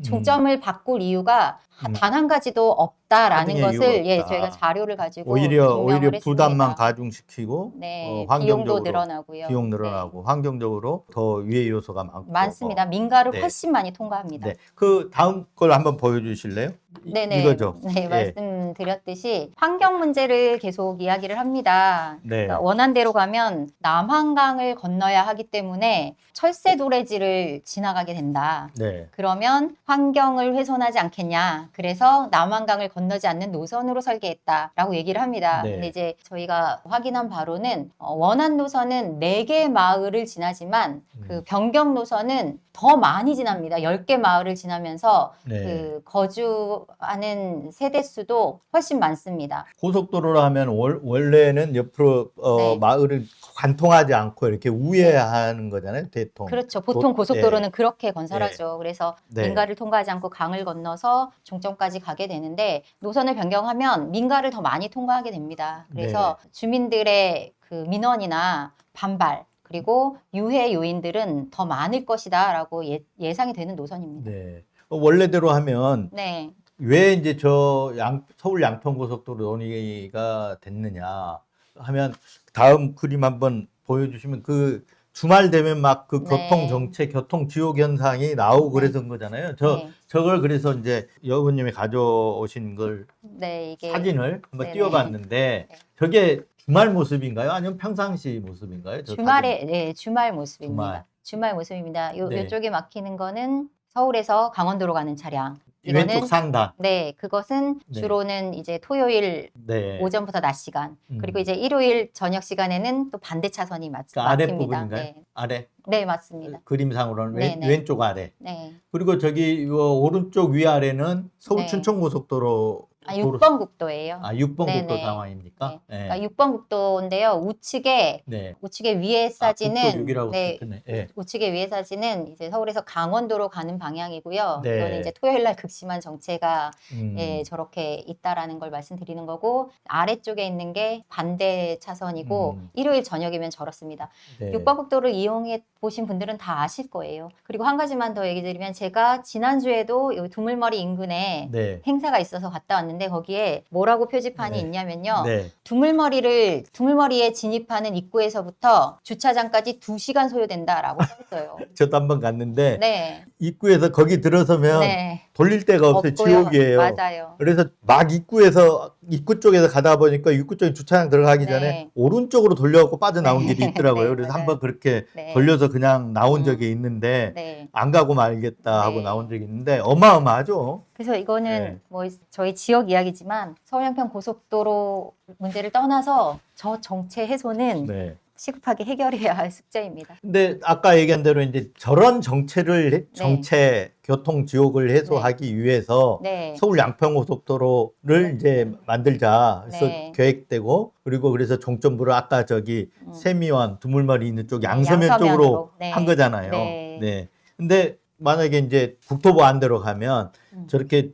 종점을 바꿀 이유가 단 한 가지도 없다라는 하등의 것을 이유가 없다. 저희가 자료를 가지고 오히려 증명을 부담만 했습니다. 가중시키고 네, 환경적으로 비용도 늘어나고요. 비용 늘어나고 환경적으로 더 위해 요소가 많고 많습니다. 민가를 네. 훨씬 많이 통과합니다. 네. 그 다음 걸 한번 보여주실래요? 네네. 이거죠. 네, 예. 말씀드렸듯이 환경 문제를 계속 이야기를 합니다. 네. 그러니까 원안대로 가면 남한강을 건너야 하기 때문에 철새 도래지를 지나가게 된다. 네. 그러면 환경을 훼손하지 않겠냐. 그래서 남한강을 건너지 않는 노선으로 설계했다라고 얘기를 합니다. 네. 근데 이제 저희가 확인한 바로는 원안 노선은 4개 마을을 지나지만 그 변경 노선은 더 많이 지납니다. 10개 마을을 지나면서 네. 그 거주하는 세대 수도 훨씬 많습니다. 고속도로로 하면 원래는 옆으로 네. 마을을 관통하지 않고 이렇게 우회하는 거잖아요, 대통. 그렇죠. 보통 고속도로는 네. 그렇게 건설하죠. 그래서 네. 민가를 통과하지 않고 강을 건너서 종점까지 가게 되는데 노선을 변경하면 민가를 더 많이 통과하게 됩니다. 그래서 주민들의 그 민원이나 반발 그리고 유해 요인들은 더 많을 것이다라고 예상이 되는 노선입니다. 네. 원래대로 하면 네. 왜 이제 서울 양평고속도로 논의가 됐느냐 하면 다음 그림 한번 보여주시면 그 주말 되면 막 그 네. 교통 정체, 교통 지옥 현상이 나오고 네. 그랬던 거잖아요. 네. 저걸 그래서 이제 여우님이 가져오신 걸 네, 이게 사진을 한번 네네. 띄워봤는데 네. 저게 주말 모습인가요? 아니면 평상시 모습인가요? 저 주말에 네, 주말 모습입니다. 주말. 주말 모습입니다. 네. 요쪽에 막히는 거는 서울에서 강원도로 가는 차량. 사진. 왼쪽 상단. 네, 그것은 네. 주로는 이제 토요일 네. 오전부터 낮 시간, 그리고 이제 일요일 저녁 시간에는 또 반대 차선이 그 아래 막힙니다. 부분인가요? 네. 아래. 네, 맞습니다. 그림상으로는 네네. 왼쪽 아래. 네. 그리고 저기 요 오른쪽 위아래는 서울 네. 춘천고속도로 6번 국도예요. 6번 국도 네네. 상황입니까? 네. 그러니까 6번 국도인데요. 우측에 네. 위에 사진은 국도 6이라고 네, 썼네. 네. 우측에 위에 사진은 이제 서울에서 강원도로 가는 방향이고요. 네. 이거는 이제 토요일 날 극심한 정체가 음. 예, 저렇게 있다라는 걸 말씀드리는 거고 아래쪽에 있는 게 반대 차선이고 일요일 저녁이면 저렇습니다. 네. 6번 국도를 이용해 보신 분들은 다 아실 거예요. 그리고 한 가지만 더 얘기 드리면 제가 지난주에도 여기 두물머리 인근에 네. 행사가 있어서 갔다 왔는데 거기에 뭐라고 표지판이 네. 있냐면요. 네. 두물머리에 진입하는 입구에서부터 주차장까지 2시간 소요된다라고 써 있어요. 저도 한번 갔는데 네. 입구에서 거기 들어서면 네. 돌릴 데가 없어요. 없고요. 지옥이에요. 맞아요. 그래서 막 입구 쪽에서 가다 보니까 입구 쪽에 주차장 들어가기 네. 전에 오른쪽으로 돌려갖고 빠져나온 네. 길이 있더라고요. 네, 그래서 맞아요. 한번 그렇게 네. 돌려서 그냥 나온 적이 있는데 네. 안 가고 말겠다 하고 네. 나온 적이 있는데 어마어마하죠. 그래서 이거는 네. 뭐 저희 지역 이야기지만 서울 양평 고속도로 문제를 떠나서 저 정체 해소는 네. 시급하게 해결해야 할 숙제입니다. 근데 아까 얘기한 대로 이제 저런 정체 교통 지옥을 해소하기 위해서 네. 서울 양평고속도로를 이제 만들자 해서 네. 계획되고, 그리고 그래서 종점부를 아까 저기 세미원 두물머리 있는 쪽 양서면 양서면으로. 쪽으로 네. 한 거잖아요. 네. 네. 근데 만약에 이제 국토부 안대로 가면 저렇게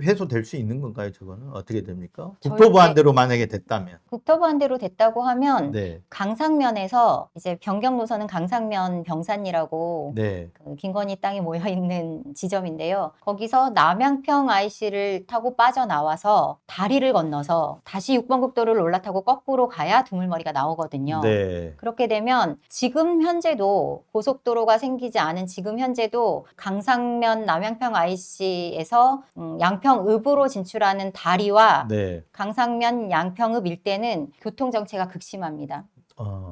해소될 수 있는 건가요? 저거는 어떻게 됩니까? 국토부 안대로 만약에 됐다면. 국토부 안대로 됐다고 하면 네. 강상면에서 이제 변경 노선은 강상면 병산이라고 네. 그 김건희 땅이 모여 있는 지점인데요. 거기서 남양평 IC를 타고 빠져나와서 다리를 건너서 다시 6번 국도를 올라타고 거꾸로 가야 두물머리가 나오거든요. 네. 그렇게 되면 지금 현재도 고속도로가 생기지 않은 지금 현재도 강상면 남양평 IC에서 양평읍으로 진출하는 다리와 네. 강상면 양평읍 일대는 교통 정체가 극심합니다.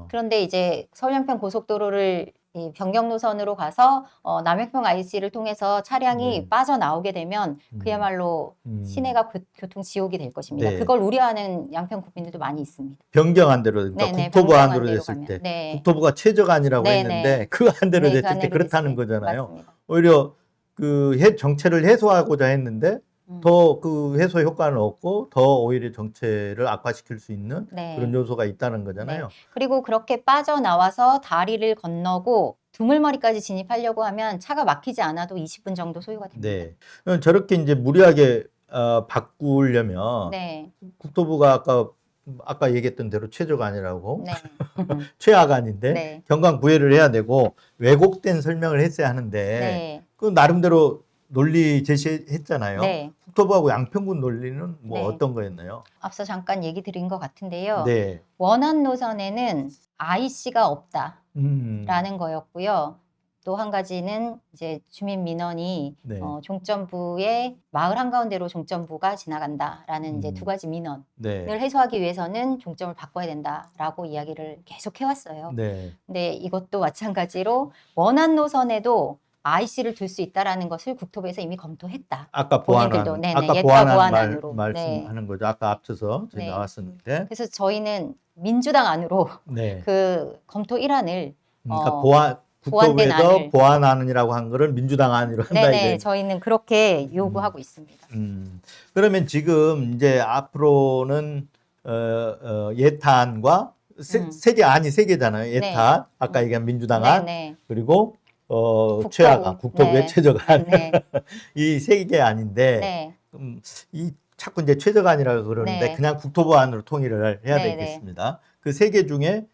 그런데 이제 서울 양평 고속도로를 이 변경 노선으로 가서 남양평 IC를 통해서 차량이 네. 빠져나오게 되면 그야말로 시내가 교통 지옥이 될 것입니다. 네. 그걸 우려하는 양평 국민들도 많이 있습니다. 변경안 대로, 그러니까 네네, 국토부 변경 안대로 안대로 됐을 가면. 때 네. 국토부가 최저간이라고 네네. 했는데 그 안대로 네, 그 됐을 때 안대로 그렇다는 됐을 때. 거잖아요. 맞습니다. 오히려 그 정체를 해소하고자 했는데 더 그 해소 효과는 없고 더 오히려 정체를 악화시킬 수 있는 네. 그런 요소가 있다는 거잖아요. 그리고 그렇게 빠져나와서 다리를 건너고 두물머리까지 진입하려고 하면 차가 막히지 않아도 20분 정도 소요가 됩니다. 네. 저렇게 이제 무리하게 바꾸려면 네. 국토부가 아까 얘기했던 대로 최저간이라고 네. 최하간인데 네. 경강 부여를 해야 되고 왜곡된 설명을 했어야 하는데 네. 그 나름대로 논리 제시했잖아요. 네. 국토부하고 양평군 논리는 뭐 네. 어떤 거였나요? 앞서 잠깐 얘기 드린 것 같은데요. 네. 원안 노선에는 IC가 없다라는 음. 거였고요. 또 한 가지는 이제 주민 민원이 네. 종점부에 마을 한가운데로 종점부가 지나간다라는 이제 두 가지 민원을 네. 해소하기 위해서는 종점을 바꿔야 된다라고 이야기를 계속 해왔어요. 네. 근데 이것도 마찬가지로 원안 노선에도 IC를 둘 수 있다라는 것을 국토부에서 이미 검토했다. 아까 본인들도 보완안, 네네, 아까 예타 보완안 보완안으로. 말씀하는 거죠. 아까 앞서서 저희 네. 나왔었는데. 그래서 저희는 민주당 안으로 네. 그 검토 1안을 그러니까 보완된 국토부에서 안을. 보완안이라고 한 거를 민주당 안으로 한다 네네, 이제. 저희는 그렇게 요구하고 있습니다. 그러면 지금 이제 앞으로는 예탄과 세 개잖아요. 예탄, 아까 얘기한 민주당 안, 네네. 그리고 국토부. 최하간, 국토부의 네. 최저간. 네. 이 세 개 안인데 네. 이 자꾸 이제 최저간이라고 그러는데 네. 그냥 국토부 안으로 통일을 해야 네, 되겠습니다. 그 세 개 중에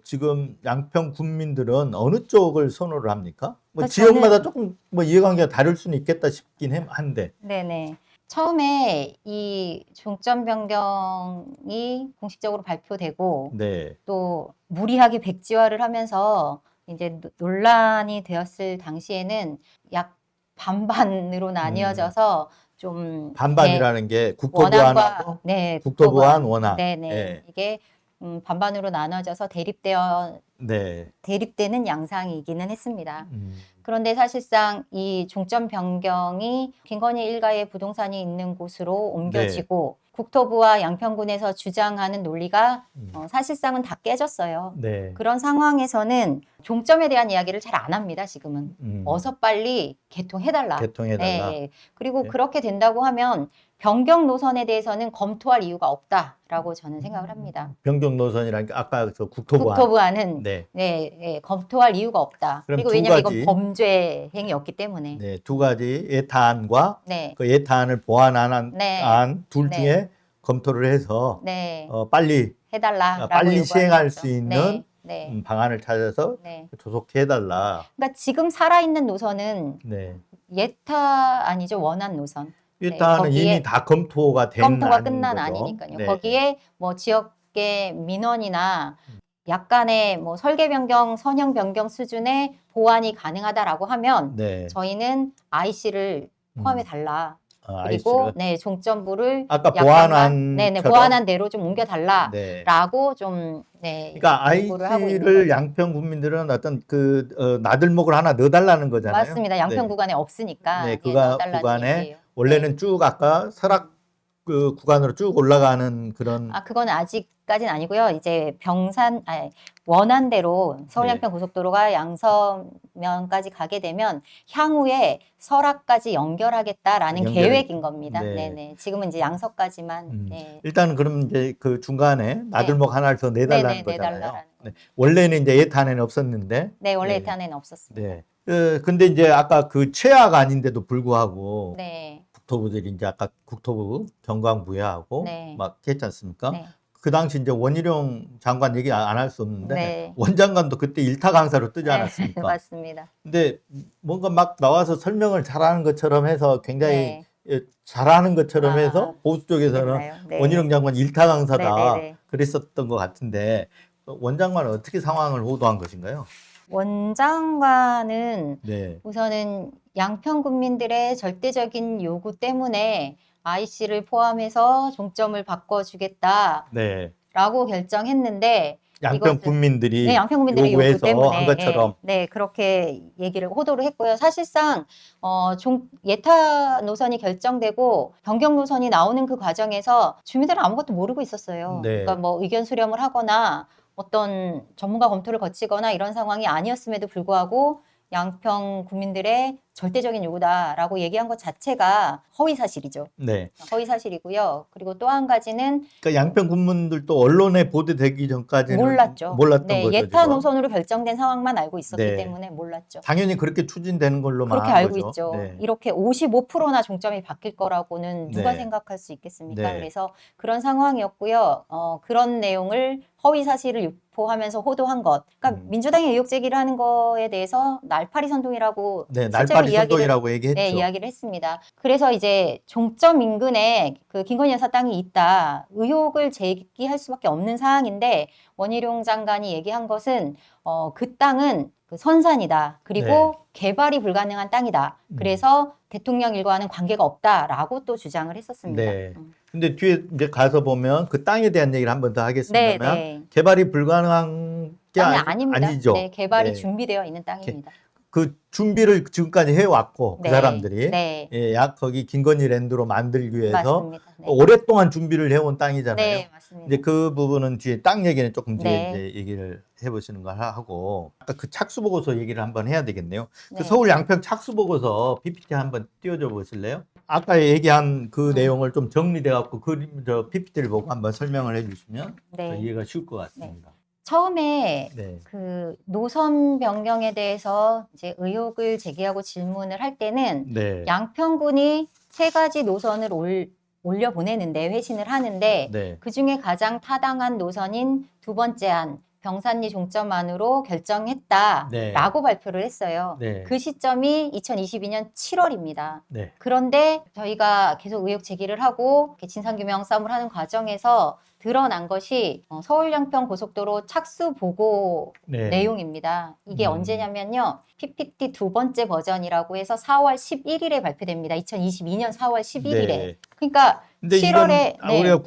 지금 양평 군민들은 어느 쪽을 선호를 합니까? 뭐 지역마다 조금 뭐 이해관계가 다를 수는 있겠다 싶긴 한데. 네네. 처음에 이 종점 변경이 공식적으로 발표되고 네. 또 무리하게 백지화를 하면서 이제 논란이 되었을 당시에는 약 반반으로 나뉘어져서 좀 반반이라는 게 국토부 원안과 안하고 네, 국토부 안 원안. 네네. 네. 이게 반반으로 나눠져서 대립되는 양상이기는 했습니다. 그런데 사실상 이 종점 변경이 김건희 일가의 부동산이 있는 곳으로 옮겨지고 국토부와 양평군에서 주장하는 논리가 사실상은 다 깨졌어요. 네. 그런 상황에서는 종점에 대한 이야기를 잘 안 합니다. 지금은 어서 빨리 개통해달라. 개통해달라. 네. 그리고 네. 그렇게 된다고 하면 변경 노선에 대해서는 검토할 이유가 없다라고 저는 생각을 합니다. 변경 노선이라는 게 아까 저 국토부 안. 국토부안은 네. 검토할 이유가 없다. 그럼 그리고 두 왜냐하면 가지. 이건 범죄 행위였기 때문에. 네, 두 가지 예타안과 네. 그 예타안을 보완한 네. 안 둘 네. 중에 검토를 해서 네. 빨리 해달라라고 빨리 요구하는 시행할 거죠. 수 있는 네. 방안을 찾아서 네. 조속해달라. 그러니까 지금 살아있는 노선은 네. 예타 아니죠, 원안 노선. 예타안은 거기에 이미 다 검토가 된 검토가 안인 끝난 거죠. 아니니까요. 네. 거기에 뭐 지역의 민원이나 약간의 뭐 설계 변경, 선형 변경 수준의 보완이 가능하다라고 하면 네. 저희는 IC를 포함해 달라. 그리고 IC를. 네, 종점부를 아까 약간만, 보완안처럼. 보완한 대로 좀 옮겨 네. 달라라고 좀 그러니까 요구를 하고 있는 IC를 거죠. 양평 국민들은 어떤 나들목을 하나 넣어달라는 거잖아요. 맞습니다. 양평 네. 구간에 없으니까 네, 넣어달라는 구간에 얘기예요. 원래는 쭉 아까 설악 그 구간으로 쭉 올라가는 그런 그건 아직까지는 아니고요. 이제 원안대로 서울 네. 양평 고속도로가 양서면까지 가게 되면 향후에 설악까지 연결하겠다라는 연결이- 계획인 겁니다. 네. 네네. 지금은 이제 양서까지만. 네. 일단은 그럼 이제 그 중간에 나들목 하나를 더 내달라는 네네, 거잖아요. 내달라라는 네. 원래는 이제 예탄에는 없었는데. 네, 원래 네. 예탄에는 없었습니다. 네. 근데 이제 아까 그 최악 아닌데도 불구하고 네. 국토부들이 이제 아까 국토부 경광부회하고 네. 막 했지 않습니까? 네. 그 당시 이제 원희룡 장관 얘기 안 할 수 없는데 네. 원장관도 그때 일타 강사로 뜨지 않았습니까? 맞습니다. 근데 뭔가 막 나와서 설명을 잘하는 것처럼 해서 굉장히 네. 잘하는 것처럼 아, 해서 보수 쪽에서는 그랬나요? 네. 원희룡 장관 일타 강사다 네, 네, 네. 그랬었던 것 같은데 원장관은 어떻게 상황을 호도한 것인가요? 원장관은 네. 우선은 양평 군민들의 절대적인 요구 때문에 IC를 포함해서 종점을 바꿔주겠다라고 네. 결정했는데 양평 이것은- 국민들이 네, 양평 국민들의 요구 요구해서 때문에 한 것처럼 네, 그렇게 얘기를 호도를 했고요. 사실상 예타 노선이 결정되고 변경 노선이 나오는 그 과정에서 주민들은 아무것도 모르고 있었어요. 네. 그러니까 뭐 의견 수렴을 하거나 어떤 전문가 검토를 거치거나 이런 상황이 아니었음에도 불구하고 양평 국민들의 절대적인 요구다라고 얘기한 것 자체가 허위 사실이죠. 네. 허위 사실이고요. 그리고 또 한 가지는 그러니까 양평 국민들도 언론에 보도되기 전까지는 몰랐죠. 몰랐던 네, 거죠. 예타 지금. 노선으로 결정된 상황만 알고 있었기 네. 때문에 몰랐죠. 당연히 그렇게 추진되는 걸로만 그렇게 한 알고 거죠. 있죠. 네. 이렇게 55%나 종점이 바뀔 거라고는 누가 네. 생각할 수 있겠습니까? 네. 그래서 그런 상황이었고요. 그런 내용을 허위 사실을 유포하면서 호도한 것. 그러니까 민주당이 의혹 제기를 하는 거에 대해서 날파리 선동이라고 네, 실제로 날파리 선동이라고 얘기했죠. 네, 이야기를 했습니다. 그래서 이제 종점 인근에 그 김건희 여사 땅이 있다. 의혹을 제기할 수밖에 없는 사항인데 원희룡 장관이 얘기한 것은 그 땅은 그 선산이다. 그리고 네. 개발이 불가능한 땅이다. 그래서 대통령 일과는 관계가 없다라고 또 주장을 했었습니다. 네. 근데 뒤에 이제 가서 보면 그 땅에 대한 얘기를 한 번 더 네, 하겠습니다만 네. 개발이 불가능한 게 땅이 아닙니다. 아니죠. 네, 개발이 네. 준비되어 있는 땅입니다. 그 준비를 지금까지 해왔고 그 네. 사람들이 네. 예, 약 거기 김건희 랜드로 만들기 위해서 맞습니다. 네. 오랫동안 준비를 해온 땅이잖아요. 네, 맞습니다. 이제 그 부분은 뒤에 땅 얘기는 조금 뒤에 네. 이제 얘기를 해보시는 걸 하고 아까 그 착수 보고서 얘기를 한번 해야 되겠네요. 네. 그 서울 양평 착수 보고서 PPT 한번 띄워줘 보실래요? 아까 얘기한 그 내용을 좀 정리돼 갖고 저 PPT를 보고 한번 설명을 해주시면 네. 더 이해가 쉬울 것 같습니다. 처음에 네. 그 노선 변경에 대해서 이제 의혹을 제기하고 질문을 할 때는 네. 양평군이 세 가지 노선을 올려 보내는데 회신을 하는데 네. 그 중에 가장 타당한 노선인 두 번째 안 병산리 종점안으로 결정했다라고 네. 발표를 했어요. 네. 그 시점이 2022년 7월입니다. 네. 그런데 저희가 계속 의혹 제기를 하고 진상규명 싸움을 하는 과정에서 드러난 것이 서울 양평 고속도로 착수 보고 네. 내용입니다. 이게 언제냐면요. PPT 두 번째 버전이라고 해서 4월 11일에 발표됩니다. 2022년 4월 11일에. 네. 그러니까 근데 7월에 이건 우리가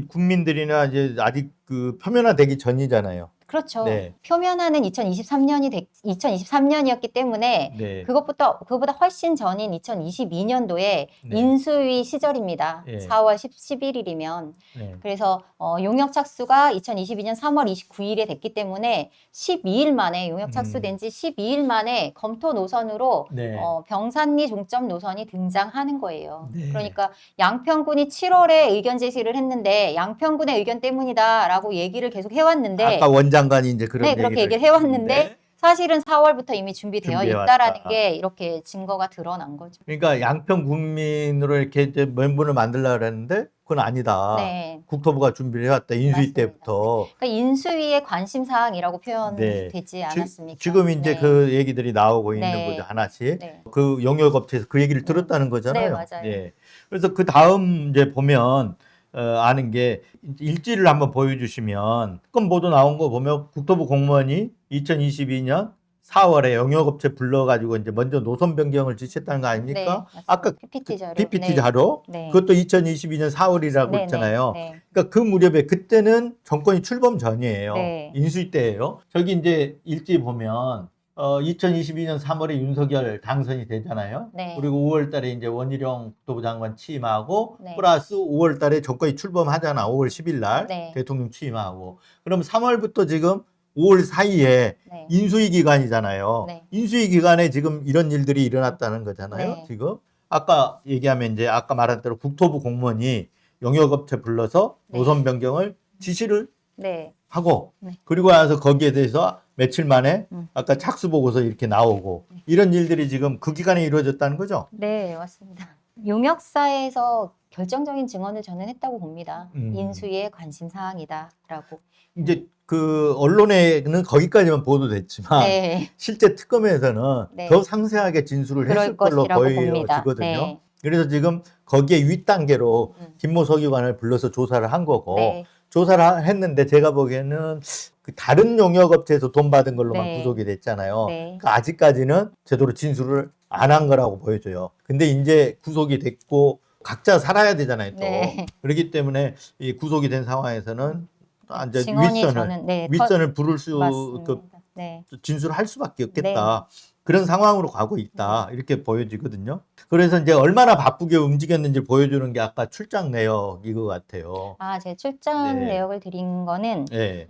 국민들이나 이제 아직 그 표면화되기 전이잖아요. 그렇죠. 네. 표면화는 2023년이었기 때문에 네. 그거보다 훨씬 전인 2022년도에 네. 인수위 시절입니다. 예. 4월 11일이면. 네. 그래서 용역 착수가 2022년 3월 29일에 됐기 때문에 12일 만에 용역 착수된 지 12일 만에 검토 노선으로 네. 병산리 종점 노선이 등장하는 거예요. 네. 그러니까 양평군이 7월에 의견 제시를 했는데 양평군의 의견 때문이다라고 얘기를 계속 해왔는데 아까 원장관이 이제 그런 네, 그렇게 얘기를 해왔는데 사실은 4월부터 이미 준비되어 준비해 있다라는 왔다. 게 이렇게 증거가 드러난 거죠. 그러니까 양평 국민으로 이렇게 이제 명분을 만들려고 그랬는데 그건 아니다. 네. 국토부가 준비를 해왔다. 인수위 맞습니다. 때부터. 그러니까 인수위의 관심 사항이라고 표현되지 않았습니까? 지금 이제 네. 그 얘기들이 나오고 있는 네. 거죠. 하나씩. 네. 그 용역업체에서 그 얘기를 들었다는 거잖아요. 네, 맞아요. 예. 그래서 그 다음 이제 보면 아는 게 일지를 한번 보여주시면 특검 보도 나온 거 보면 국토부 공무원이 2022년 4월에 영역업체 불러가지고 이제 먼저 노선 변경을 지시했다는 거 아닙니까? 네, 맞습니다. 아까 PPT 자료. PPT 네. 자료 네. 그것도 2022년 4월이라고 네, 했잖아요. 네, 네. 그러니까 그 무렵에 그때는 정권이 출범 전이에요. 네. 인수위 때예요. 저기 이제 일지 보면 2022년 3월에 윤석열 당선이 되잖아요. 네. 그리고 5월 달에 이제 원희룡 국토부 장관 취임하고 네. 플러스 5월 달에 정권이 출범하잖아. 5월 10일 날 네. 대통령 취임하고. 그럼 3월부터 지금 5월 사이에 네. 인수위 기간이잖아요. 네. 인수위 기간에 지금 이런 일들이 일어났다는 거잖아요. 네. 지금 아까 얘기하면 이제 아까 말한 대로 국토부 공무원이 용역업체 불러서 네. 노선 변경을 지시를 네. 하고 네. 그리고 나서 거기에 대해서 며칠 만에 음. 아까 착수 보고서 이렇게 나오고 이런 일들이 지금 그 기간에 이루어졌다는 거죠. 네, 맞습니다. 용역사에서 결정적인 증언을 저는 했다고 봅니다. 인수위의 관심 사항이다라고. 이제 그 언론에는 거기까지만 보도됐지만 네, 실제 특검에서는 네. 더 상세하게 진술을 그럴 했을 걸로 것이라고 봅니다. 보여지거든요. 네. 그래서 지금 거기에 윗단계로 김모 서기관을 불러서 조사를 한 거고 네. 조사를 했는데 제가 보기에는 그 다른 용역업체에서 돈 받은 걸로만 네. 구속이 됐잖아요. 네. 그러니까 아직까지는 제대로 진술을 안 한 거라고 보여져요. 근데 이제 구속이 됐고 각자 살아야 되잖아요. 또. 네. 그렇기 때문에 이 구속이 된 상황에서는 또 이제 증언이 저는 윗선을 부를 수 맞습니다. 그 네. 진술할 수밖에 없겠다. 그런 상황으로 가고 있다. 이렇게 보여지거든요. 그래서 이제 얼마나 바쁘게 움직였는지 보여주는 게 아까 출장 내역인 것 같아요. 제 출장 네. 내역을 드린 거는 네.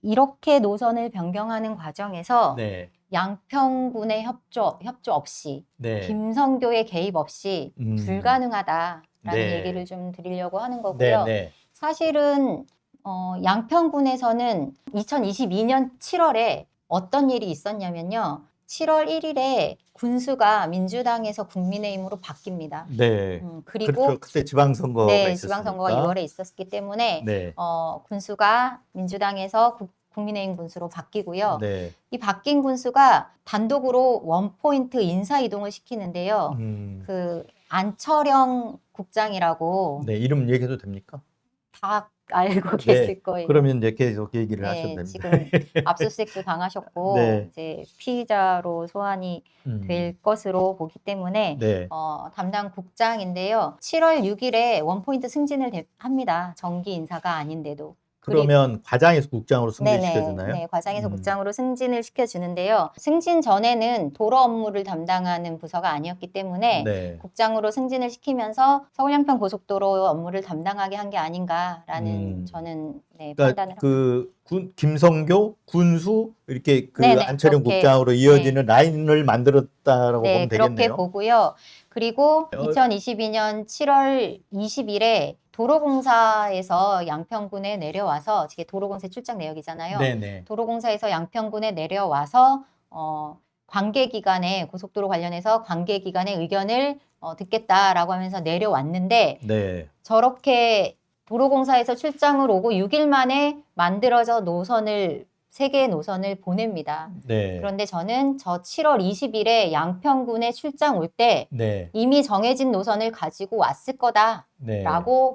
이렇게 노선을 변경하는 과정에서 네. 양평군의 협조 없이 네. 김성교의 개입 없이 불가능하다라는 네. 얘기를 좀 드리려고 하는 네. 거고요. 네. 사실은 양평군에서는 2022년 7월에 어떤 일이 있었냐면요. 7월 1일에 군수가 민주당에서 국민의힘으로 바뀝니다. 네. 그리고 그렇죠. 그때 지방선거가 네, 있었으니까. 지방선거가 6월에 있었기 때문에 네. 군수가 민주당에서 국민의힘 군수로 바뀌고요. 네. 이 바뀐 군수가 단독으로 원포인트 인사 이동을 시키는데요. 그 안철영 국장이라고 네, 이름 얘기해도 됩니까? 다 알고 네. 계실 거예요. 그러면 이제 계속 얘기를 네, 하셔도 됩니다. 지금 압수수색도 당하셨고 네. 이제 피의자로 소환이 될 것으로 보기 때문에 네. 담당 국장인데요. 7월 6일에 원포인트 승진을 합니다. 정기 인사가 아닌데도. 그러면 과장에서 국장으로 네네. 승진시켜주나요? 네, 과장에서 국장으로 승진을 시켜주는데요. 승진 전에는 도로 업무를 담당하는 부서가 아니었기 때문에 네. 국장으로 승진을 시키면서 서울 양평 고속도로 업무를 담당하게 한 게 아닌가라는 저는 판단을 그러니까 김성교 군수 이렇게 그 네네, 안철영 그렇게, 국장으로 이어지는 라인을 만들었다라고 보면 그렇게 되겠네요. 보고요. 그리고 2022년 7월 20일에 도로공사에서 양평군에 내려와서 이게 도로공사 출장 내역이잖아요. 네네. 도로공사에서 양평군에 내려와서 관계기관에 고속도로 관련해서 관계기관의 의견을 듣겠다라고 하면서 내려왔는데 네. 저렇게 도로공사에서 출장을 오고 6일 만에 만들어져 노선을 3개의 노선을 보냅니다. 네. 그런데 저는 저 7월 20일에 양평군에 출장 올 때 네. 이미 정해진 노선을 가지고 왔을 거다라고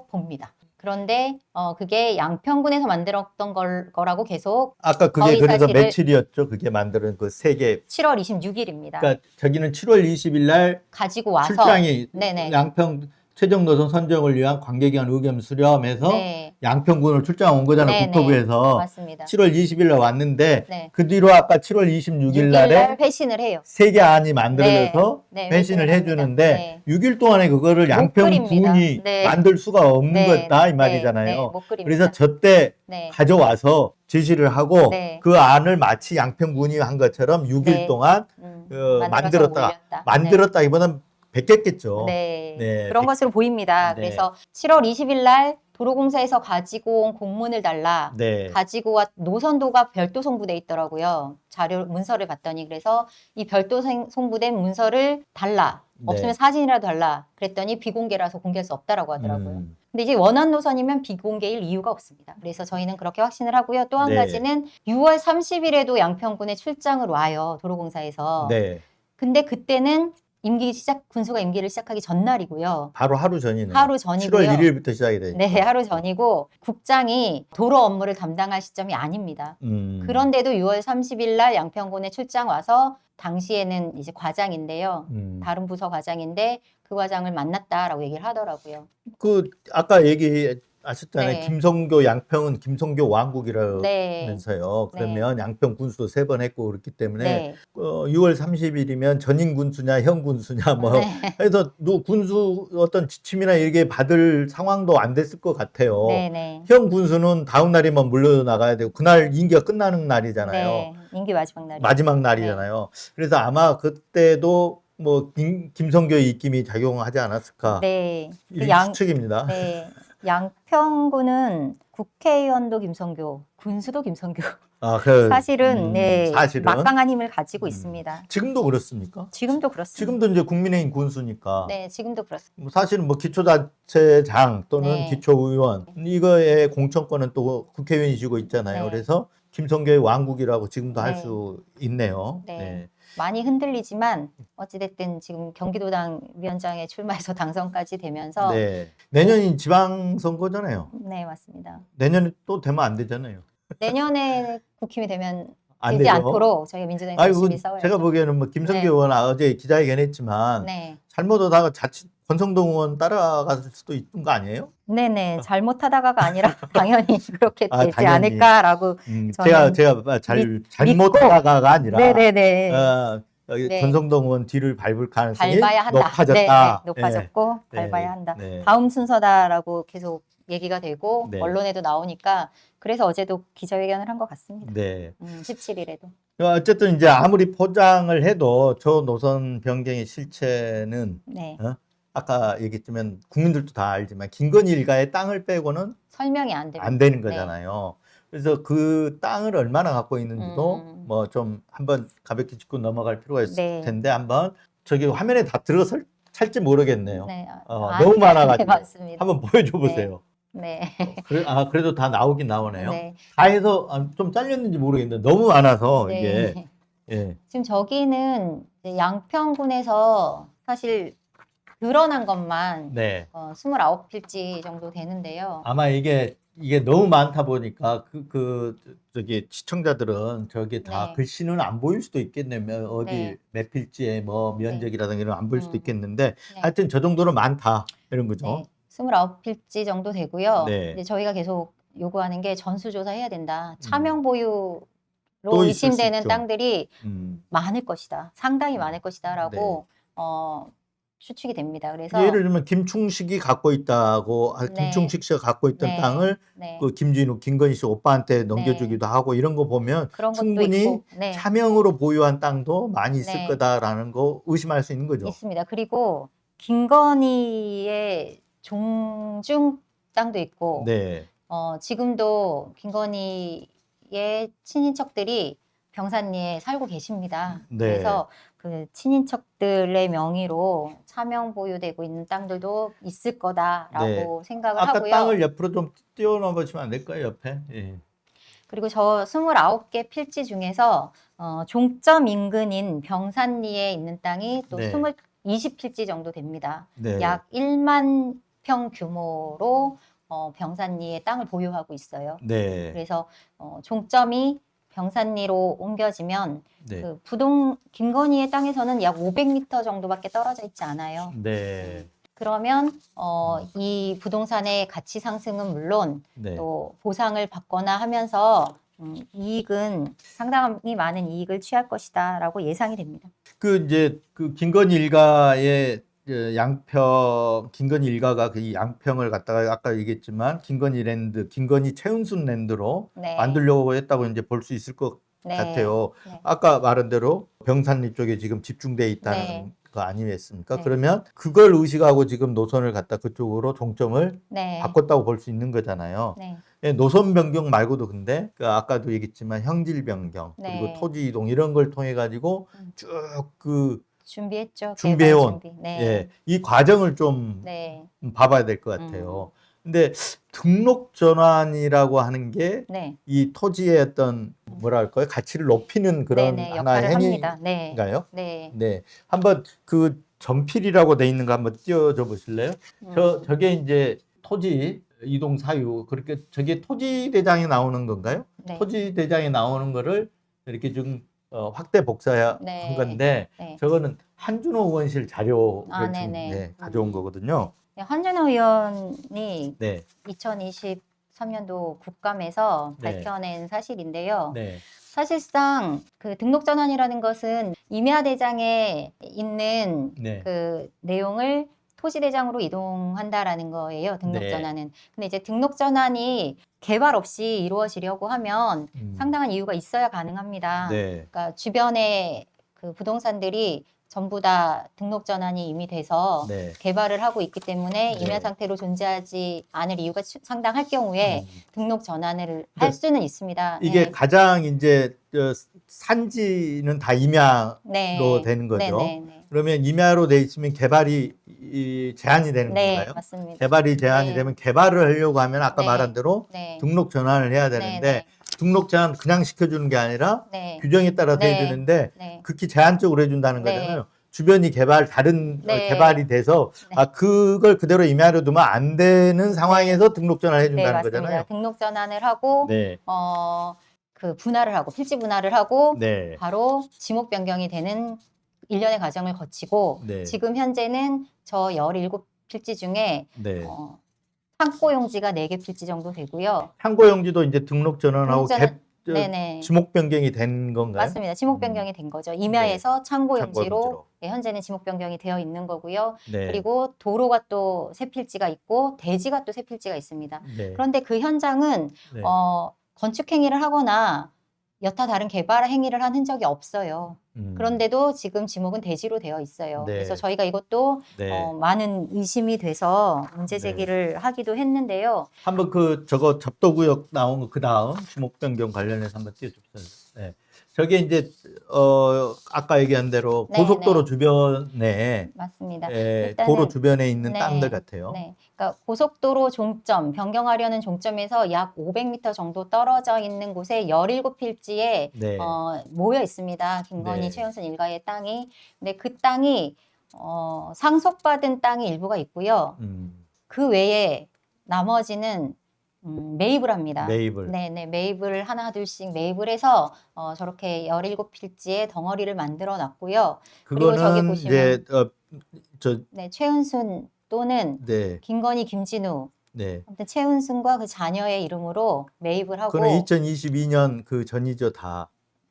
네. 봅니다. 그런데 그게 양평군에서 만들었던 거라고 계속 아까 그게 거의 그래서 사실을- 며칠이었죠? 그게 만드는 그 세 개. 7월 26일입니다. 그러니까 저기는 7월 20일 날 가지고 와서 출장이 네네. 양평 최종 노선 선정을 위한 관계기관 의견 수렴해서 네, 양평군으로 출장 온 거잖아요. 네네. 국토부에서 맞습니다. 7월 20일 날 왔는데 네. 그 뒤로 아까 7월 26일 날에 회신을 해요. 세 개 안이 만들어져서 네, 회신을 회신을 해주는데 합니다. 6일 동안에 그거를 못 양평군이 그립니다. 네. 만들 수가 없는 네, 거다 이 네, 말이잖아요. 네, 못 그립니다. 그래서 저때 네. 가져와서 제시를 하고 네. 그 안을 마치 양평군이 한 것처럼 6일 네. 동안 만들었다기보다는 베꼈겠죠. 네. 네. 그런 것으로 보입니다. 네. 그래서 7월 20일 날 도로공사에서 가지고 온 공문을 달라. 네. 가지고 와 노선도가 별도 송부돼 있더라고요. 문서를 봤더니 그래서 이 별도 송부된 문서를 달라. 없으면 네. 사진이라도 달라. 그랬더니 비공개라서 공개할 수 없다라고 하더라고요. 근데 이제 원한 노선이면 비공개일 이유가 없습니다. 그래서 저희는 그렇게 확신을 하고요. 또 한 네. 가지는 6월 30일에도 양평군에 출장을 와요. 도로공사에서. 네. 근데 그때는 군수가 임기를 시작하기 전날이고요. 바로 하루 전이네요. 하루 전이고요. 7월 1일부터 시작이 되니까. 네, 하루 전이고 국장이 도로 업무를 담당할 시점이 아닙니다. 그런데도 6월 30일 날 양평군에 출장 와서 당시에는 이제 과장인데요. 다른 부서 과장인데 그 과장을 만났다라고 얘기를 하더라고요. 그 아까 아셨잖아요. 네. 김성교, 양평은 김성교 왕국이라면서요. 네. 그러면 양평 군수도 3번 했고 그렇기 때문에 네. 6월 30일이면 전임 군수냐 현 군수냐 뭐 네. 해서 군수 어떤 지침이나 이게 받을 상황도 안 됐을 것 같아요. 네네. 현 군수는 다음 날이면 물러나가야 되고 그날 임기가 끝나는 날이잖아요. 네. 임기 마지막 날이. 마지막 날이잖아요. 그래서 아마 그때도 뭐 김성교의 입김이 작용하지 않았을까. 네. 이 양, 추측입니다. 네. 양평군은 국회의원도 김성교, 군수도 김성교. 사실은 네, 사실은 막강한 힘을 가지고 있습니다. 지금도 그렇습니까? 지금도 그렇습니다. 지금도 이제 국민의힘 군수니까. 네, 지금도 그렇습니다. 뭐 사실은 뭐 기초자치장 또는 네. 기초의원 이거의 공천권은 또 국회의원이 쥐고 있잖아요. 네. 그래서 김성교의 왕국이라고 지금도 할 네. 수 있네요. 네. 많이 흔들리지만 어찌됐든 지금 경기도당 위원장에 출마해서 당선까지 되면서 네. 내년이 지방선거잖아요. 네, 맞습니다. 내년에 또 되면 안 되잖아요. 내년에 국힘이 되면 안 되지 되죠. 않도록 저희가 민주당이 아이고, 열심히 싸워야죠. 제가 보기에는 뭐 김성교 네. 의원 어제 기자회견 했지만 네. 잘못하다가 자칫 권성동 의원 따라갔을 수도 있는 거 아니에요? 네네. 잘못하다가 아니라 당연히 그렇게 아, 되지 당연히. 않을까라고 제가 저는 잘못하다가 아니라 네네네. 네. 권성동 의원 뒤를 밟을 가능성이 밟아야 한다. 높아졌다. 네, 높아졌고 네. 밟아야 한다. 네. 다음 순서다라고 계속 얘기가 되고 네. 언론에도 나오니까 그래서 어제도 기자회견을 한 것 같습니다. 네. 17일에도. 어쨌든 이제 아무리 포장을 해도 저 노선 변경의 실체는 네. 아까 얘기했지만 국민들도 다 알지만 김건희 일가의 땅을 빼고는 설명이 안 됩니다. 안 되는 거잖아요. 그래서 그 땅을 얼마나 갖고 있는지도 뭐 좀 한번 가볍게 짚고 넘어갈 필요가 있을 네. 텐데 한번 저기 화면에 다 들어설 찰지 모르겠네요. 네. 너무 많아가지고 네, 맞습니다. 한번 보여줘 보세요. 네. 그래도 다 나오긴 나오네요. 네. 다 해서 좀 잘렸는지 모르겠는데 너무 많아서 네. 이게 예. 지금 저기는 이제 양평군에서 사실 드러난 것만 네. 29필지 정도 되는데요. 아마 이게 너무 많다 보니까 저기 시청자들은 저기 다 네. 글씨는 안 보일 수도 있겠네요. 어디 네. 몇 필지에 뭐 면적이라든가 이런 안 보일 수도 있겠는데 네. 하여튼 저 정도는 많다 이런 거죠. 네. 29필지 정도 되고요. 네. 이제 저희가 계속 요구하는 게 전수조사 해야 된다. 차명 보유로 또 있을 수 의심되는 있죠. 땅들이 많을 것이다. 상당히 많을 네. 것이다라고 추측이 됩니다. 그래서 예를 들면 김충식이 갖고 있다고 네. 김충식 씨가 갖고 있던 네. 땅을 네. 그 김진욱, 김건희 씨 오빠한테 넘겨주기도 하고 이런 거 보면 그런 것도 충분히 있고, 네. 차명으로 보유한 땅도 많이 있을 네. 거다라는 거 의심할 수 있는 거죠. 있습니다. 그리고 김건희의 종중 땅도 있고 네. 지금도 김건희의 친인척들이 병산리에 살고 계십니다. 네. 그래서 그 친인척들의 명의로 차명 보유되고 있는 땅들도 있을 거다라고 생각을 아까 하고요. 땅을 옆으로 좀 띄워놓아 보시면 안 될까요? 옆에. 예. 그리고 저 29개 필지 중에서 종점 인근인 병산리에 있는 땅이 또 네. 20필지 정도 됩니다. 네. 약 1만 평 규모로 병산리에 땅을 보유하고 있어요. 네. 그래서 종점이 병산리로 옮겨지면 네. 그 김건희의 땅에서는 약 500m 정도밖에 떨어져 있지 않아요. 네. 그러면 이 부동산의 가치 상승은 물론 네. 또 보상을 받거나 하면서 이익은 상당히 많은 이익을 취할 것이다라고 예상이 됩니다. 이제 그 김건희 일가의 김건희 일가가 그 양평을 갖다가 아까 얘기했지만 김건희 랜드, 김건희 최은순 랜드로 네. 만들려고 했다고 이제 볼 수 있을 것 네. 같아요. 네. 아까 말한 대로 병산리 쪽에 지금 집중돼 있다는 네. 거 아니겠습니까? 네. 그러면 그걸 의식하고 지금 노선을 갖다 그쪽으로 종점을 네. 바꿨다고 볼 수 있는 거잖아요. 네. 예, 노선 변경 말고도 근데 아까도 얘기했지만 형질 변경 네. 그리고 토지 이동 이런 걸 통해 가지고 쭉 준비했죠. 준비해온 개발 준비. 네. 예, 이 과정을 좀 네. 봐봐야 될 것 같아요. 근데 등록 전환이라고 하는 게 네. 이 토지의 어떤 뭐랄까요 가치를 높이는 그런 네네, 하나의 역할을 합니다. 행위인가요? 네. 네, 한번 그 전필이라고 돼 있는 거 한번 띄워줘 보실래요? 저게 이제 토지 이동 사유 그렇게 저게 토지 대장에 나오는 건가요? 네. 토지 대장에 나오는 거를 이렇게 좀 확대 복사한 네. 건데 네. 저거는 한준호 의원실 자료를 아, 지금 네네. 가져온 거거든요. 한준호 의원이 네. 2023년도 국감에서 네. 밝혀낸 사실인데요. 네. 사실상 그 등록 전환이라는 것은 임야 대장에 있는 네. 그 내용을 토지 대장으로 이동한다라는 거예요. 등록 네. 전환은. 근데 이제 등록 전환이 개발 없이 이루어지려고 하면 상당한 이유가 있어야 가능합니다. 네. 그러니까 주변에 그 부동산들이 전부 다 등록 전환이 이미 돼서 네. 개발을 하고 있기 때문에 네. 임야 상태로 존재하지 않을 이유가 상당할 경우에 등록 전환을 네. 할 수는 있습니다. 이게 네. 가장 이제 산지는 다 임야로 네. 되는 거죠. 네네네. 그러면 임야로 돼 있으면 개발이 제한이 되는 네, 건가요? 맞습니다. 개발이 제한이 네. 되면 개발을 하려고 하면 아까 네. 말한 대로 네. 등록 전환을 해야 되는데 네, 등록 전환 그냥 시켜주는 게 아니라 네. 규정에 따라서 네. 해주는데 네. 극히 제한적으로 해준다는 네. 거잖아요. 주변이 다른 네. 개발이 돼서 네. 그걸 그대로 임야로 두면 안 되는 상황에서 등록 전환을 네, 해준다는 맞습니다. 거잖아요. 등록 전환을 하고 네. 그 분할을 하고 필지 분할을 하고 네. 바로 지목 변경이 되는 일련의 과정을 거치고 네. 지금 현재는 저 17필지 중에 네. 창고 용지가 4개 필지 정도 되고요. 창고 용지도 이제 등록 전환하고 네네. 지목 변경이 된 건가요? 맞습니다. 지목 변경이 된 거죠. 임야에서 창고 용지로 네, 현재는 지목 변경이 되어 있는 거고요. 네. 그리고 도로가 또 3필지가 있고 대지가 또 3필지가 있습니다. 네. 그런데 그 현장은 네. 건축 행위를 하거나 여타 다른 개발 행위를 한 흔적이 없어요. 그런데도 지금 지목은 대지로 되어 있어요. 네. 그래서 저희가 이것도 네. 많은 의심이 돼서 문제 제기를 하기도 했는데요. 한번 저거 접도구역 나온 거 그 다음 지목 변경 관련해서 한번 띄워주세요. 네. 저게 이제 아까 얘기한 대로 네, 고속도로 네. 주변에 맞습니다. 도로 주변에 있는 네, 땅들 같아요. 네. 그러니까 고속도로 종점, 변경하려는 종점에서 약 500m 정도 떨어져 있는 곳에 17필지에 네. 모여 있습니다. 김건희, 네. 최은순 일가의 땅이. 근데 그 땅이 상속받은 땅이 일부가 있고요. 그 외에 나머지는 매입을 합니다. 매입을. 네네, 매입을 하나 둘씩 매입을 해서 저렇게 17필지의 덩어리를 만들어 놨고요. 그리고 저기 그거는 보시면 이제 네, 최은순 또는 네. 김건희, 김진우, 네. 아무튼 최은순과 그 자녀의 이름으로 매입을 하고. 그거는 2022년 그 전이죠, 다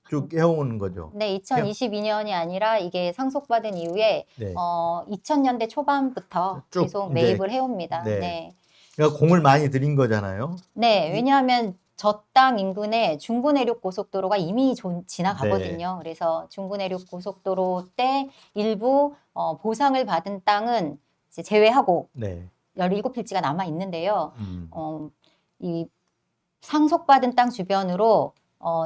쭉 해오는 거죠. 네, 2022년이 아니라 이게 상속받은 이후에 네. 2000년대 초반부터 쭉 계속 이제, 매입을 해옵니다. 네. 네. 그러니까 공을 많이 들인 거잖아요. 네, 왜냐하면 저 땅 인근에 중부내륙 고속도로가 이미 지나가거든요. 그래서 중부내륙 고속도로 때 일부 보상을 받은 땅은 이제 제외하고 네. 17필지가 남아 있는데요. 이 상속받은 땅 주변으로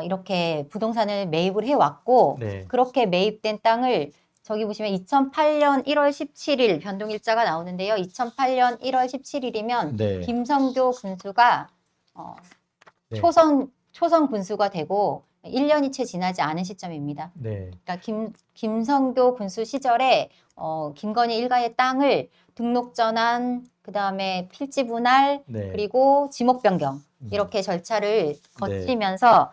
이렇게 부동산을 매입을 해왔고, 네. 그렇게 매입된 땅을 저기 보시면 2008년 1월 17일 변동일자가 나오는데요. 2008년 1월 17일이면 네. 김성교 군수가 네. 초선 군수가 되고 1년이 채 지나지 않은 시점입니다. 네. 그러니까 김성교 군수 시절에 김건희 일가의 땅을 등록 전환, 그 다음에 필지 분할, 네. 그리고 지목 변경 이렇게 절차를 거치면서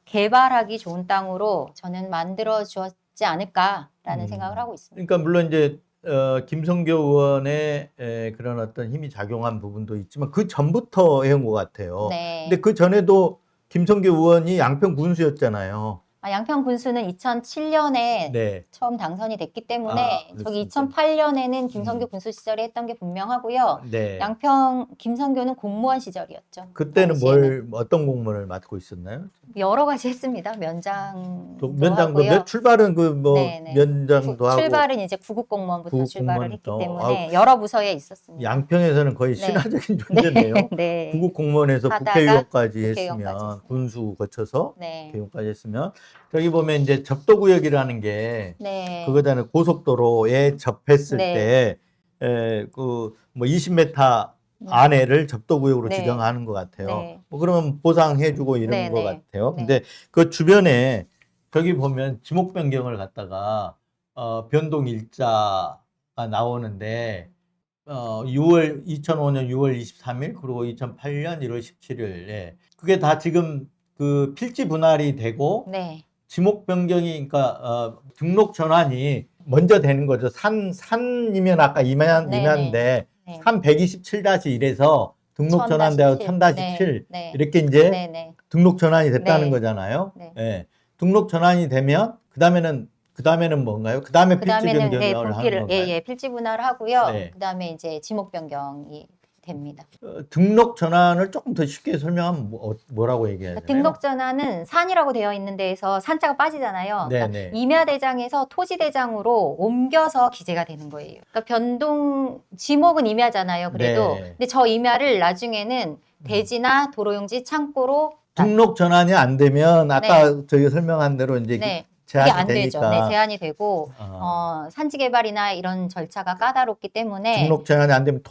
개발하기 좋은 땅으로 저는 만들어 주었지 않을까라는 생각을 하고 있습니다. 그러니까 물론 이제 김성교 의원의 그런 어떤 힘이 작용한 부분도 있지만 그 전부터 해온 것 같아요. 네. 근데 그 전에도 김성교 의원이 양평 군수였잖아요. 양평 군수는 2007년에 네. 처음 당선이 됐기 때문에 저기 그렇습니까? 2008년에는 김성교 군수 시절에 했던 게 분명하고요. 네. 김성교는 공무원 시절이었죠. 그때는 당시에는. 어떤 공무원을 맡고 있었나요? 여러 가지 했습니다. 면장도 면장도 하고요. 출발은 네네. 면장도 하고 출발은 이제 구급 공무원부터 구급 출발을 했기 공무원부터. 때문에 여러 부서에 있었습니다. 양평에서는 거의 네. 신화적인 존재네요. 네. 구급 공무원에서 하다가 국회의원까지 국회의원까지 했으면 했습니다. 군수 거쳐서 네. 국회의원까지 했으면 저기 보면 이제 접도구역이라는 게 네. 그거잖아요. 고속도로에 접했을 네. 때 그 뭐 20m 안에를 접도구역으로 네. 지정하는 것 같아요. 네. 뭐 그러면 보상해주고 이런 네, 것 네. 같아요. 네. 근데 그 주변에 저기 보면 지목 변경을 갖다가 변동 일자가 나오는데 2005년 6월 23일 그리고 2008년 1월 17일 그게 다 지금 그 필지 분할이 되고 네. 지목 변경이 그러니까 등록 전환이 먼저 되는 거죠. 산이면 아까 임야인데 네. 3127-1에서 등록 전환되어 1000-7 네. 이렇게 이제 네. 네. 등록 전환이 됐다는 네. 거잖아요. 네. 예. 등록 전환이 되면 그다음에는 뭔가요? 그다음에 필지 그다음에는 변경을 하는 분필을 건가요? 필지 분할을 하고요. 네. 그다음에 이제 지목 변경이 됩니다. 등록 전환을 조금 더 쉽게 설명하면 뭐라고 얘기해야 되나요? 등록 전환은 산이라고 되어 있는 데에서 산자가 빠지잖아요. 그러니까 네네. 임야대장에서 토지대장으로 옮겨서 기재가 되는 거예요. 그러니까 변동 지목은 임야잖아요. 그래도 네. 근데 저 임야를 나중에는 대지나 도로용지 창고로 등록 전환이 안 되면 아까 저희가 설명한 대로 이제 네. 제한이 그게 안 되죠. 되니까 네, 제한이 되고 산지 개발이나 이런 절차가 까다롭기 때문에 등록 전환이 안 되면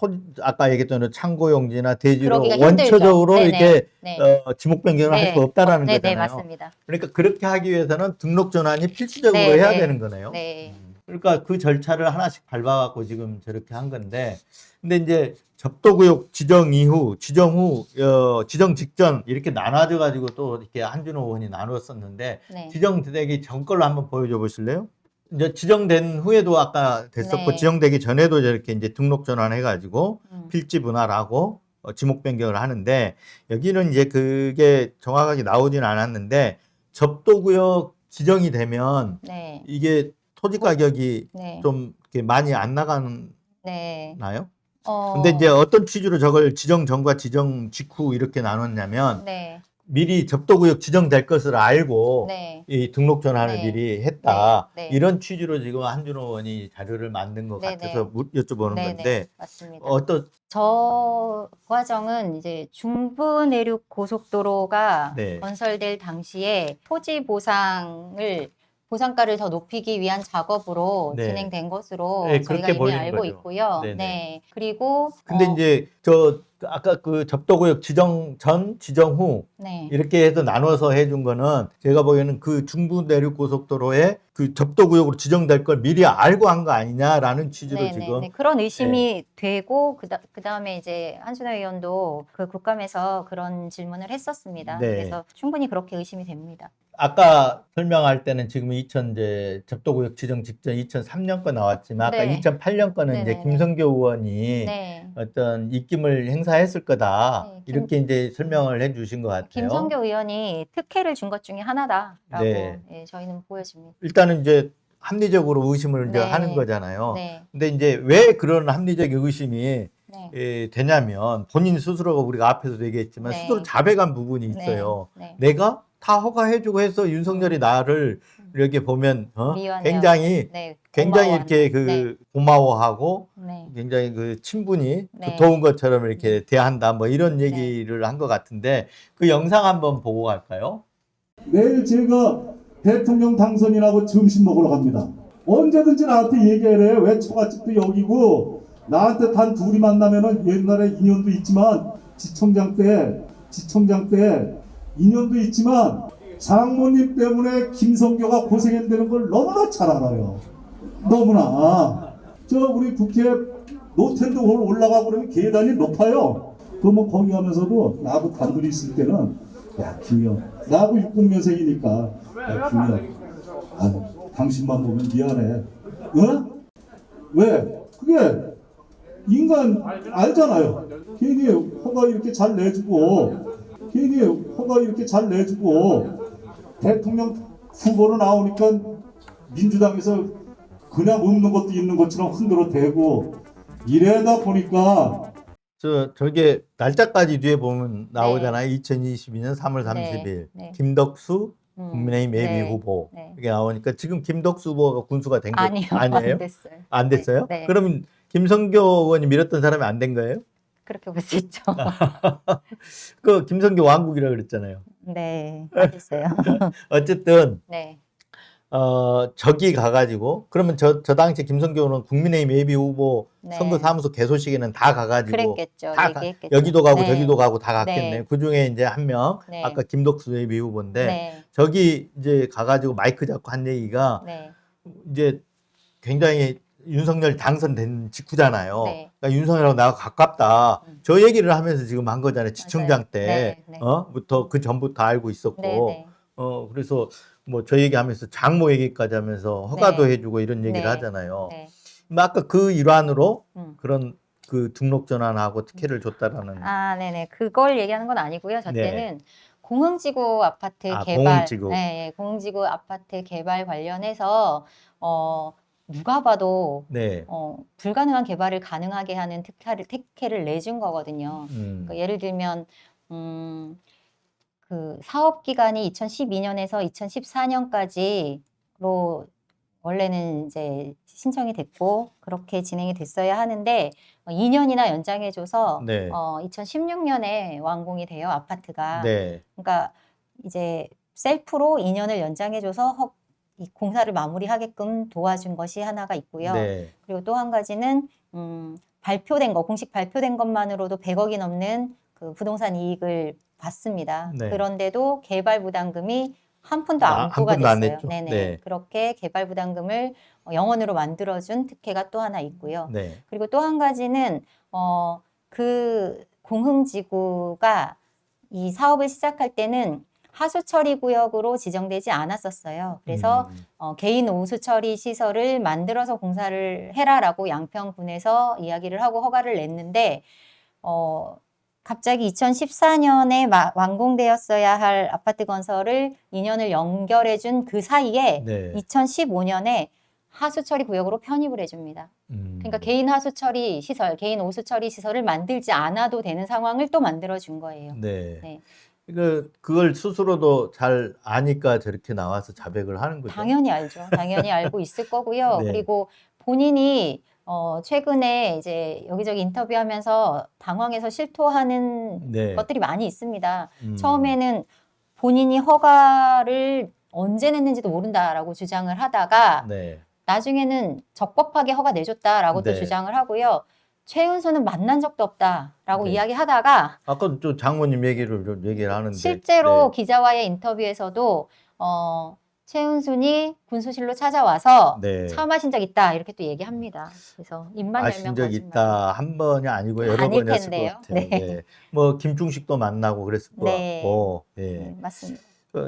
아까 얘기했던 창고용지나 대지로 그러기가 원초적으로 힘들죠. 이렇게 네. 지목 변경을 할 수 없다라는 네, 거잖아요. 맞습니다. 그러니까 그렇게 하기 위해서는 등록 전환이 필수적으로 네, 해야 네. 되는 거네요. 네. 그러니까 그 절차를 하나씩 밟아갖고 지금 저렇게 한 건데, 근데 이제 접도구역 지정 이후, 지정 후, 지정 직전 이렇게 나눠져 가지고 또 이렇게 한준호 의원이 나누었었는데, 네. 지정되기 전 걸로 한번 보여줘 보실래요? 이제 지정된 후에도 아까 됐었고, 네. 지정되기 전에도 저렇게 이제 등록 전환해가지고 필지 음. 분할하고 지목 변경을 하는데, 여기는 이제 그게 정확하게 나오진 않았는데, 접도구역 지정이 되면 네. 이게 토지 가격이 네. 좀 이렇게 많이 안 나가나요? 네. 근데 이제 어떤 취지로 저걸 지정 전과 지정 직후 이렇게 나눴냐면 네. 미리 접도구역 지정될 것을 알고 네. 이 등록 전환을 네. 미리 했다. 네. 이런 취지로 지금 한준호 의원이 자료를 만든 것 네, 같아서 여쭤보는 네, 건데 네. 맞습니다. 저 과정은 이제 중부 내륙 고속도로가 네. 건설될 당시에 토지 보상가를 더 높이기 위한 작업으로 네. 진행된 것으로 네, 저희가 그렇게 이미 보이는 알고 거죠. 있고요. 네네. 네. 그리고 근데 이제 아까 그 접도구역 지정 전, 지정 후 네. 이렇게 해서 나눠서 해준 거는 제가 보기에는 그 중부 내륙 고속도로에 그 접도구역으로 지정될 걸 미리 알고 한 거 아니냐라는 취지로 네, 지금 네. 그런 의심이 되고 그다음에 이제 한준호 의원도 그 국감에서 그런 질문을 했었습니다. 네. 그래서 충분히 그렇게 의심이 됩니다. 아까 설명할 때는 지금 이제 접도구역 지정 직전 2003년 거 나왔지만 아까 네. 2008년 거는 이제 네네네. 김성교 의원이 네. 어떤 입김을 행사했을 거다 네, 이렇게 이제 설명을 해주신 것 같아요. 김성교 의원이 특혜를 준 것 중에 하나다라고 네. 예, 저희는 보여집니다. 일단은 이제 합리적으로 의심을 이제 네. 하는 거잖아요. 네. 근데 이제 왜 그런 합리적 의심이 네. 되냐면 본인 스스로가 우리가 앞에서도 얘기했지만 네. 스스로 자백한 부분이 있어요. 네. 내가 다 허가해주고 해서 윤석열이 나를 이렇게 보면 미안해요. 굉장히 네. 굉장히 고마워한다. 이렇게 네. 고마워하고 네. 굉장히 그 친분이 네. 도운 것처럼 이렇게 대한다 뭐 이런 얘기를 한 것 같은데 그 영상 한번 보고 갈까요? 내일 제가 대통령 당선인하고 점심 먹으러 갑니다. 언제든지 나한테 얘기를 해. 왜 처갓집도 여기고 나한테 단 둘이 만나면은 옛날에 인연도 있지만 지청장 때 인연도 있지만 장모님 때문에 김성교가 고생한다는 걸 너무나 잘 알아요. 너무나. 우리 국회 노텐드 홀 올라가고 그러면 계단이 높아요. 그러면 거기 가면서도 나하고 단둘이 있을 때는 야 김영 나하고 60년생이니까 야 김영 당신만 보면 미안해. 왜? 그게 인간 알잖아요. 괜히 허가 이렇게 잘 내주고 대통령 후보로 나오니까 민주당에서 그냥 없는 것도 있는 것처럼 흔들어 대고 이래다 보니까 저게 날짜까지 뒤에 보면 나오잖아요. 2022년 3월 30일 네. 김덕수 국민의힘 예비 후보 네. 이게 나오니까 지금 김덕수 후보가 군수가 된 거 아니에요. 아니에요? 안 됐어요. 안 됐어요? 네. 그러면 김성교 의원이 밀었던 사람이 안 된 거예요? 그렇게 볼 수 있죠. 그 김성교 왕국이라 그랬잖아요. 네. 안 됐어요. 어쨌든 네. 저기 가가지고 그러면 저 당시 김성교는 국민의힘 예비 후보 네. 선거사무소 개소식에는 다 가가지고 그랬겠죠. 다 얘기했겠죠. 여기도 가고 네. 저기도 가고 다 갔겠네. 네. 그 중에 이제 한 명 네. 아까 김덕수 예비 후보인데 네. 저기 이제 가가지고 마이크 잡고 한 얘기가 네. 이제 굉장히 윤석열 당선된 직후잖아요. 네. 그러니까 윤석열하고 나가 가깝다. 저 얘기를 하면서 지금 한 거잖아요. 지청장 네. 네. 때부터 그 전부터 알고 있었고. 네. 네. 그래서 뭐 저 얘기하면서 장모 얘기까지 하면서 허가도 네. 해주고 이런 얘기를 네. 하잖아요. 네. 아까 그 일환으로 음. 그런 그 등록 전환하고 특혜를 줬다라는. 아, 네네. 그걸 얘기하는 건 아니고요. 저 네. 때는 공흥지구 아파트 아, 개발, 공흥지구. 네, 공흥지구 아파트 개발 관련해서 누가 봐도 네. 불가능한 개발을 가능하게 하는 특혜를 내준 거거든요. 그러니까 예를 들면 그 사업 기간이 2012년에서 2014년까지로 원래는 이제 신청이 됐고 그렇게 진행이 됐어야 하는데 2년이나 연장해줘서 네. 2016년에 완공이 돼요, 아파트가. 네. 그러니까 이제 셀프로 2년을 연장해줘서 이 공사를 마무리하게끔 도와준 것이 하나가 있고요. 네. 그리고 또 한 가지는 발표된 거, 공식 발표된 것만으로도 100억이 넘는 그 부동산 이익을 받습니다. 네. 그런데도 개발 부담금이 한 푼도 아, 안 한 부과됐어요. 푼도 안 냈죠. 네네. 네. 그렇게 개발 부담금을 영원으로 만들어준 특혜가 또 하나 있고요. 네. 그리고 또 한 가지는 그 공흥지구가 이 사업을 시작할 때는 하수처리 구역으로 지정되지 않았었어요. 그래서 개인 오수처리 시설을 만들어서 공사를 해라라고 양평군에서 이야기를 하고 허가를 냈는데 갑자기 2014년에 완공되었어야 할 아파트 건설을 2년을 연결해 준 그 사이에 네. 2015년에 하수처리 구역으로 편입을 해줍니다. 그러니까 개인 하수처리 시설, 개인 오수처리 시설을 만들지 않아도 되는 상황을 또 만들어준 거예요. 네. 네. 그걸 스스로도 잘 아니까 저렇게 나와서 자백을 하는 거죠. 당연히 알죠. 당연히 알고 있을 거고요. 네. 그리고 본인이 최근에 이제 여기저기 인터뷰하면서 당황해서 실토하는 네. 것들이 많이 있습니다. 처음에는 본인이 허가를 언제 냈는지도 모른다라고 주장을 하다가 네. 나중에는 적법하게 허가 내줬다라고 또 네. 주장을 하고요. 최은수는 만난 적도 없다라고 네. 이야기하다가 아까 또 장모님 얘기를 좀 얘기를 하는데 실제로 네. 기자와의 인터뷰에서도 최은순이 군수실로 찾아와서 네. 차 마신 적 있다 이렇게 또 얘기합니다. 그래서 입만 아신 열면 적 거짓말. 있다. 한 번이 아니고 여러 아닐 번이었을 것 텐데요. 같아요. 네. 네. 뭐 김중식도 만나고 그랬을 것 네. 같고. 예. 네, 맞습니다.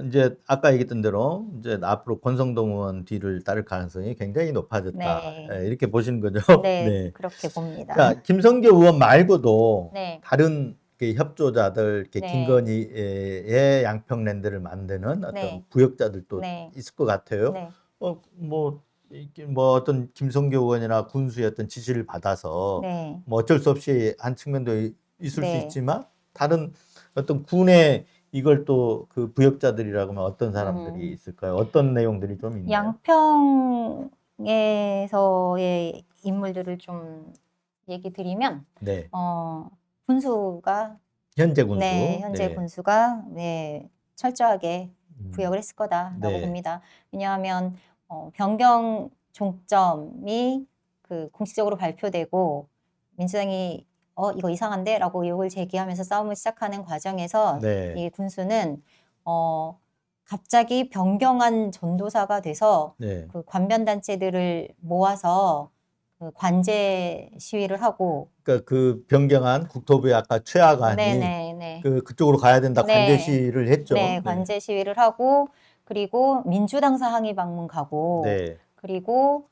이제 아까 얘기했던 대로 이제 앞으로 권성동 의원 뒤를 따를 가능성이 굉장히 높아졌다. 네. 예, 이렇게 보시는 거죠. 네, 그렇게 봅니다. 자, 김성교 의원 말고도 네. 다른 그 협조자들, 이렇게 네. 김건희의 양평랜드를 만드는 어떤 네. 부역자들도 네. 있을 것 같아요. 네. 뭐 어떤 김성교 의원이나 군수의 어떤 지시를 받아서 네. 뭐 어쩔 수 없이 한 측면도 있을 네. 수 있지만 다른 어떤 군의 이걸 또 그 부역자들이라고 하면 어떤 사람들이 있을까요? 어떤 내용들이 좀 있나요? 양평에서의 인물들을 좀 얘기 드리면 네. 군수가 현재 군수. 네, 현재 네. 군수가 네, 철저하게 부역을 했을 거다라고 네. 봅니다. 왜냐하면 변경 종점이 그 공식적으로 발표되고 민주당이 이거 이상한데라고 의혹을 제기하면서 싸움을 시작하는 과정에서 네. 이 군수는 갑자기 변경한 전도사가 돼서 네. 그 관변 단체들을 모아서 그 관제 시위를 하고 그러니까 그 변경한 국토부의 아까 최하관이 네네네. 그쪽으로 가야 된다 네. 관제 시위를 했죠. 네, 관제 시위를 하고 그리고 민주당사 항의 방문 가고 네. 그리고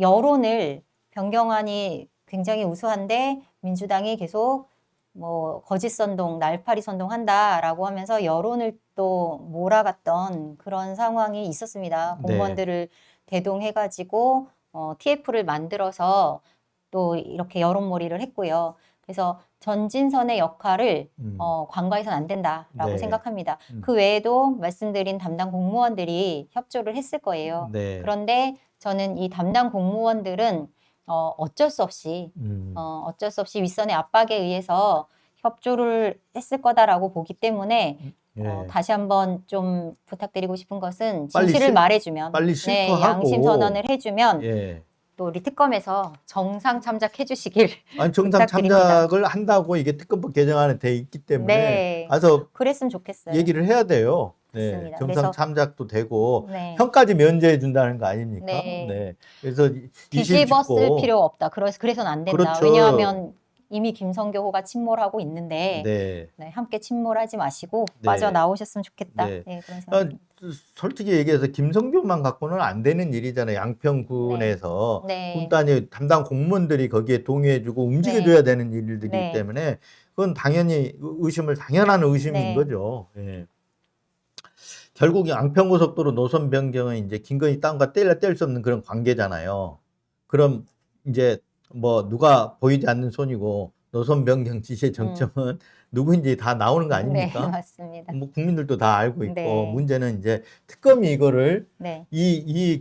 여론을 변경안이 굉장히 우수한데 민주당이 계속 뭐 거짓 선동, 날파리 선동한다라고 하면서 여론을 또 몰아갔던 그런 상황이 있었습니다. 네. 공무원들을 대동해가지고 TF를 만들어서 또 이렇게 여론몰이를 했고요. 그래서 전진선의 역할을 관과해서는 안 된다라고 네. 생각합니다. 그 외에도 말씀드린 담당 공무원들이 협조를 했을 거예요. 네. 그런데 저는 이 담당 공무원들은 어쩔 수 없이 윗선의 압박에 의해서 협조를 했을 거다라고 보기 때문에 예. 다시 한번 좀 부탁드리고 싶은 것은 빨리 진실을 말해주면 빨리 네, 실토하고 양심 선언을 해주면 예. 또 리특검에서 정상 참작해 주시길 아니 정상 부탁드립니다. 참작을 한다고 이게 특검법 개정안에 돼 있기 때문에 네. 가서 그랬으면 좋겠어요. 얘기를 해야 돼요. 네. 맞습니다. 정상 그래서 참작도 되고 네. 형까지 면제해 준다는 거 아닙니까? 네. 네. 그래서 뒤집어 쓸 이실 필요 없다. 그래서는 안 된다. 그렇죠. 왜냐하면 이미 김성교호가 침몰하고 있는데 네. 네, 함께 침몰하지 마시고 네. 빠져나오셨으면 좋겠다. 네. 네, 그런 아, 생각입니다. 솔직히 얘기해서 김성교만 갖고는 안 되는 일이잖아요. 양평군에서 네. 군 단위 담당 공무원들이 거기에 동의해주고 네. 움직여줘야 되는 일들이기 네. 때문에 그건 당연히 당연한 의심인 네. 거죠. 예. 결국 양평고속도로 노선 변경은 이제 김건희 땅과 뗄 수 없는 그런 관계잖아요. 그럼 이제 뭐 누가 보이지 않는 손이고 노선 변경 지시의 정점은 누구인지 다 나오는 거 네, 아닙니까? 맞습니다. 뭐 국민들도 다 알고 있고 네. 문제는 이제 특검이 이거를 네.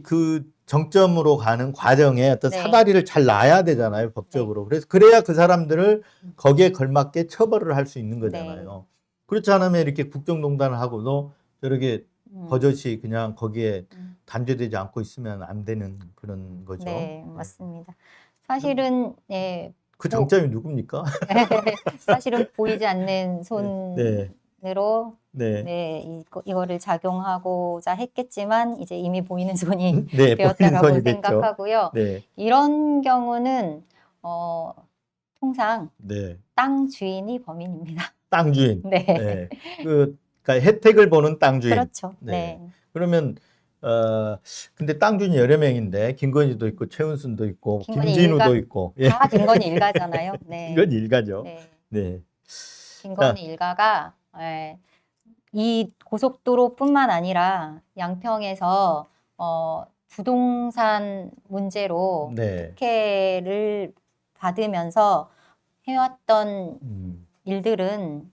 그 정점으로 가는 과정에 어떤 네. 사다리를 잘 놔야 되잖아요, 법적으로. 그래서 그래야 그 사람들을 거기에 걸맞게 처벌을 할 수 있는 거잖아요. 그렇지 않으면 이렇게 국정농단을 하고도 저렇게 버젓이 그냥 거기에 단죄되지 않고 있으면 안 되는 그런 거죠. 네, 맞습니다. 사실은 네, 그 정점이 누굽니까? 사실은 보이지 않는 네. 손으로 네. 네, 이거를 작용하고자 했겠지만 이제 이미 보이는 손이 네, 보이는 되었다라고 손이 됐죠. 생각하고요. 네. 이런 경우는 통상 네. 땅 주인이 범인입니다. 땅 주인. 네. 네. 그러니까 혜택을 보는 땅 주인. 그렇죠. 네. 네. 그러면 근데 땅 주인이 여러 명인데 김건희도 있고 최은순도 있고 김건희 김진우도 있고 예. 다 김건희 일가잖아요. 네. 이건 일가죠. 네. 네. 김건희 일가가 이 고속도로뿐만 아니라 양평에서 부동산 문제로 네. 특혜를 받으면서 해왔던 일들은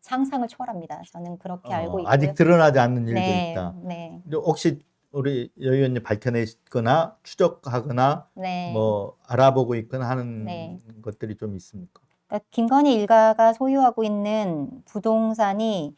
상상을 초월합니다. 저는 그렇게 알고 있고요. 아직 드러나지 않는 일도 네, 있다. 네, 혹시 우리 여 의원님 밝혀내거나 추적하거나 네. 뭐 알아보고 있거나 하는 네. 것들이 좀 있습니까? 그러니까 김건희 일가가 소유하고 있는 부동산이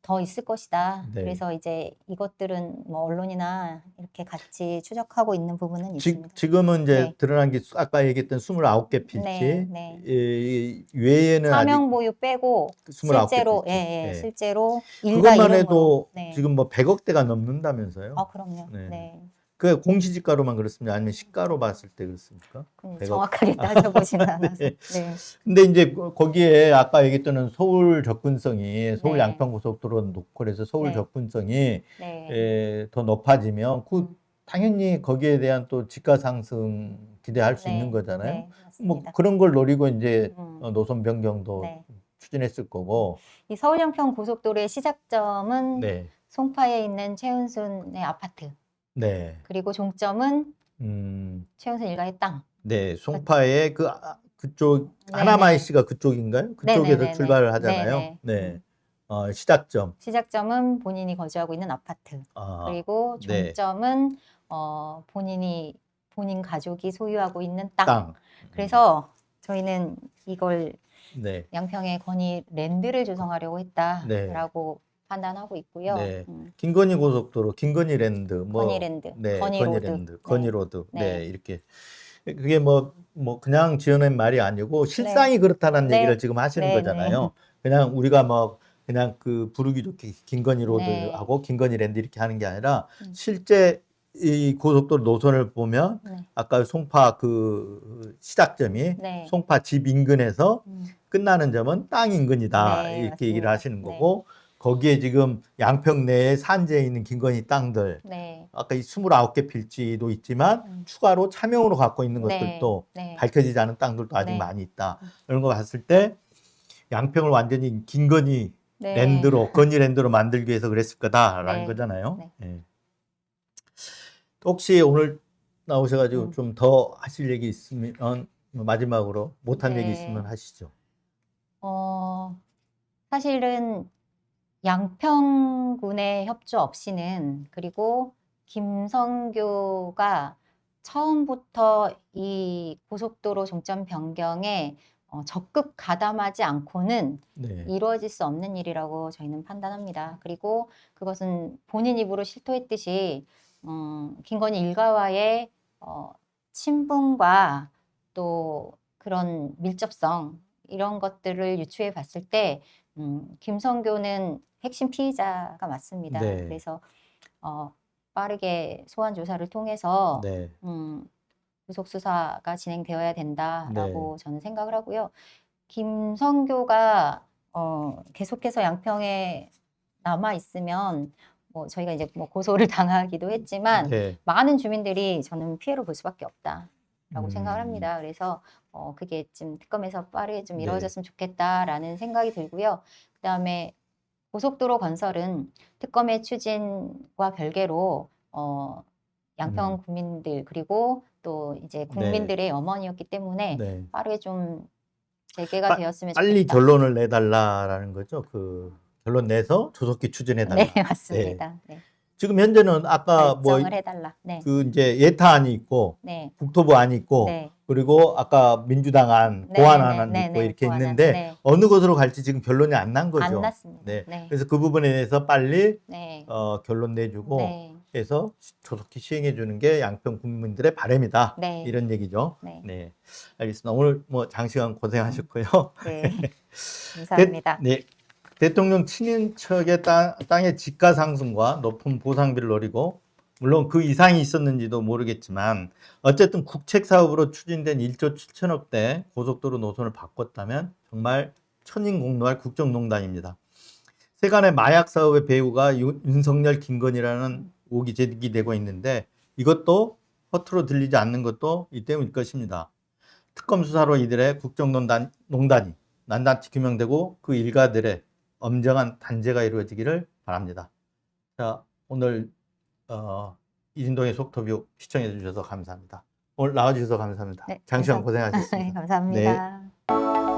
더 있을 것이다. 네. 그래서 이제 이것들은 뭐 언론이나 이렇게 같이 추적하고 있는 부분은 있습니다. 지금은 이제 네. 드러난 게 아까 얘기했던 29개 필지 네, 네. 외에는 사명 아직 보유 빼고 29개 실제로 필지. 예, 네. 실제로 일가 그것만 이름으로 해도 네. 지금 뭐 100억대가 넘는다면서요? 그럼요. 네. 네. 그 공시지가로만 그렇습니까? 아니면 시가로 봤을 때 그렇습니까? 100억. 정확하게 따져보지는 않아서. 네. 네. 근데 이제 거기에 아까 얘기했던 서울 접근성이 서울 네. 양평고속도로 놓고 그래서 서울 네. 접근성이 네. 더 높아지면 당연히 거기에 대한 또 지가 상승 기대할 수 네. 있는 거잖아요. 네, 뭐 맞습니다. 그런 걸 노리고 이제 노선 변경도 네. 추진했을 거고. 이 서울 양평 고속도로의 시작점은 네. 송파에 있는 최은순의 아파트. 네. 그리고 종점은 최은순 일가의 땅. 네. 송파의 그쪽 네네. 하나마이 씨가 그쪽인가요? 그쪽에서 네네네네. 출발을 하잖아요. 네네. 네. 시작점. 시작점은 본인이 거주하고 있는 아파트. 그리고 네. 종점은 본인 가족이 소유하고 있는 땅. 땅. 그래서 저희는 이걸 네. 양평에 건의랜드를 조성하려고 했다라고 판단하고 있고요. 네. 김건희 고속도로, 김건희랜드, 뭐 건의랜드, 네, 건의로드. 건의로드, 네. 네, 이렇게 그게 뭐 그냥 지어낸 말이 아니고 실상이 그렇다는 네. 얘기를 지금 하시는 네, 거잖아요. 그냥 우리가 뭐 그냥 그 부르기 좋게 김건희로드하고 김건희랜드 이렇게 하는 게 아니라 실제 이 고속도로 노선을 보면 아까 송파 그 시작점이 송파 집 인근에서 끝나는 점은 땅 인근이다 네, 이렇게 맞습니다. 얘기를 하시는 거고 거기에 지금 양평 내에 산재에 있는 김건희 땅들 네. 아까 이 29개 필지도 있지만 추가로 차명으로 갖고 있는 것들도 밝혀지지 않은 땅들도 아직 많이 있다. 이런 거 봤을 때 양평을 완전히 김건희 랜드로 건희랜드로 만들기 위해서 그랬을 거다라는 거잖아요. 네. 혹시 오늘 나오셔가지고 좀 더 하실 얘기 있으면 마지막으로 못한 얘기 있으면 하시죠. 사실은 양평군의 협조 없이는 그리고 김성교가 처음부터 이 고속도로 종점 변경에 적극 가담하지 않고는 이루어질 수 없는 일이라고 저희는 판단합니다. 그리고 그것은 본인 입으로 실토했듯이 김건희 일가와의 친분과 또 그런 밀접성 이런 것들을 유추해 봤을 때 김성교는 핵심 피의자가 맞습니다. 그래서 빠르게 소환 조사를 통해서 구속 수사가 진행되어야 된다라고 네. 저는 생각을 하고요. 김성교가 계속해서 양평에 남아 있으면 뭐 저희가 이제 뭐 고소를 당하기도 했지만 네. 많은 주민들이 저는 피해를 볼 수밖에 없다라고 생각을 음. 합니다. 그래서 그게 좀 특검에서 빠르게 좀 네. 이루어졌으면 좋겠다라는 생각이 들고요. 그다음에 고속도로 건설은 특검의 추진과 별개로 양평 국민들 그리고 또 이제 국민들의 염원이었기 때문에 네. 빠르게 좀 재개가 되었으면 빨리 좋겠다. 결론을 내달라라는 거죠. 그 결론 내서 조속히 추진해달라. 네, 맞습니다. 네. 지금 현재는 아까 뭐 결정을 해달라. 네, 그 이제 예타안이 있고 네, 국토부안이 있고 네. 그리고 아까 민주당안 네, 보완안도 네, 있고 네, 이렇게 보완안. 있는데 네. 어느 것으로 갈지 지금 결론이 안 난 거죠. 안 났습니다. 네. 네. 그래서 그 부분에 대해서 빨리 네. 결론 내주고 네. 해서 조속히 시행해 주는 게 양평 국민들의 바람이다. 네. 이런 얘기죠. 네. 네. 알겠습니다. 오늘 뭐 장시간 고생하셨고요. 네. 감사합니다. 네. 대통령 친인척의 땅의 지가 상승과 높은 보상비를 노리고 물론 그 이상이 있었는지도 모르겠지만 어쨌든 국책 사업으로 추진된 1조 7천억대 고속도로 노선을 바꿨다면 정말 천인공노할 국정농단입니다. 세간의 마약 사업의 배후가 윤석열, 김건희라는 옥이 제기되고 있는데 이것도 허투루 들리지 않는 것도 이 때문일 것입니다. 특검 수사로 이들의 국정농단이 낱낱이 규명되고 그 일가들의 엄정한 단죄가 이루어지기를 바랍니다. 자, 오늘 이진동의 속터뷰 시청해 주셔서 감사합니다. 오늘 나와주셔서 감사합니다. 네, 장시간 감사합니다. 고생하셨습니다. 네, 감사합니다.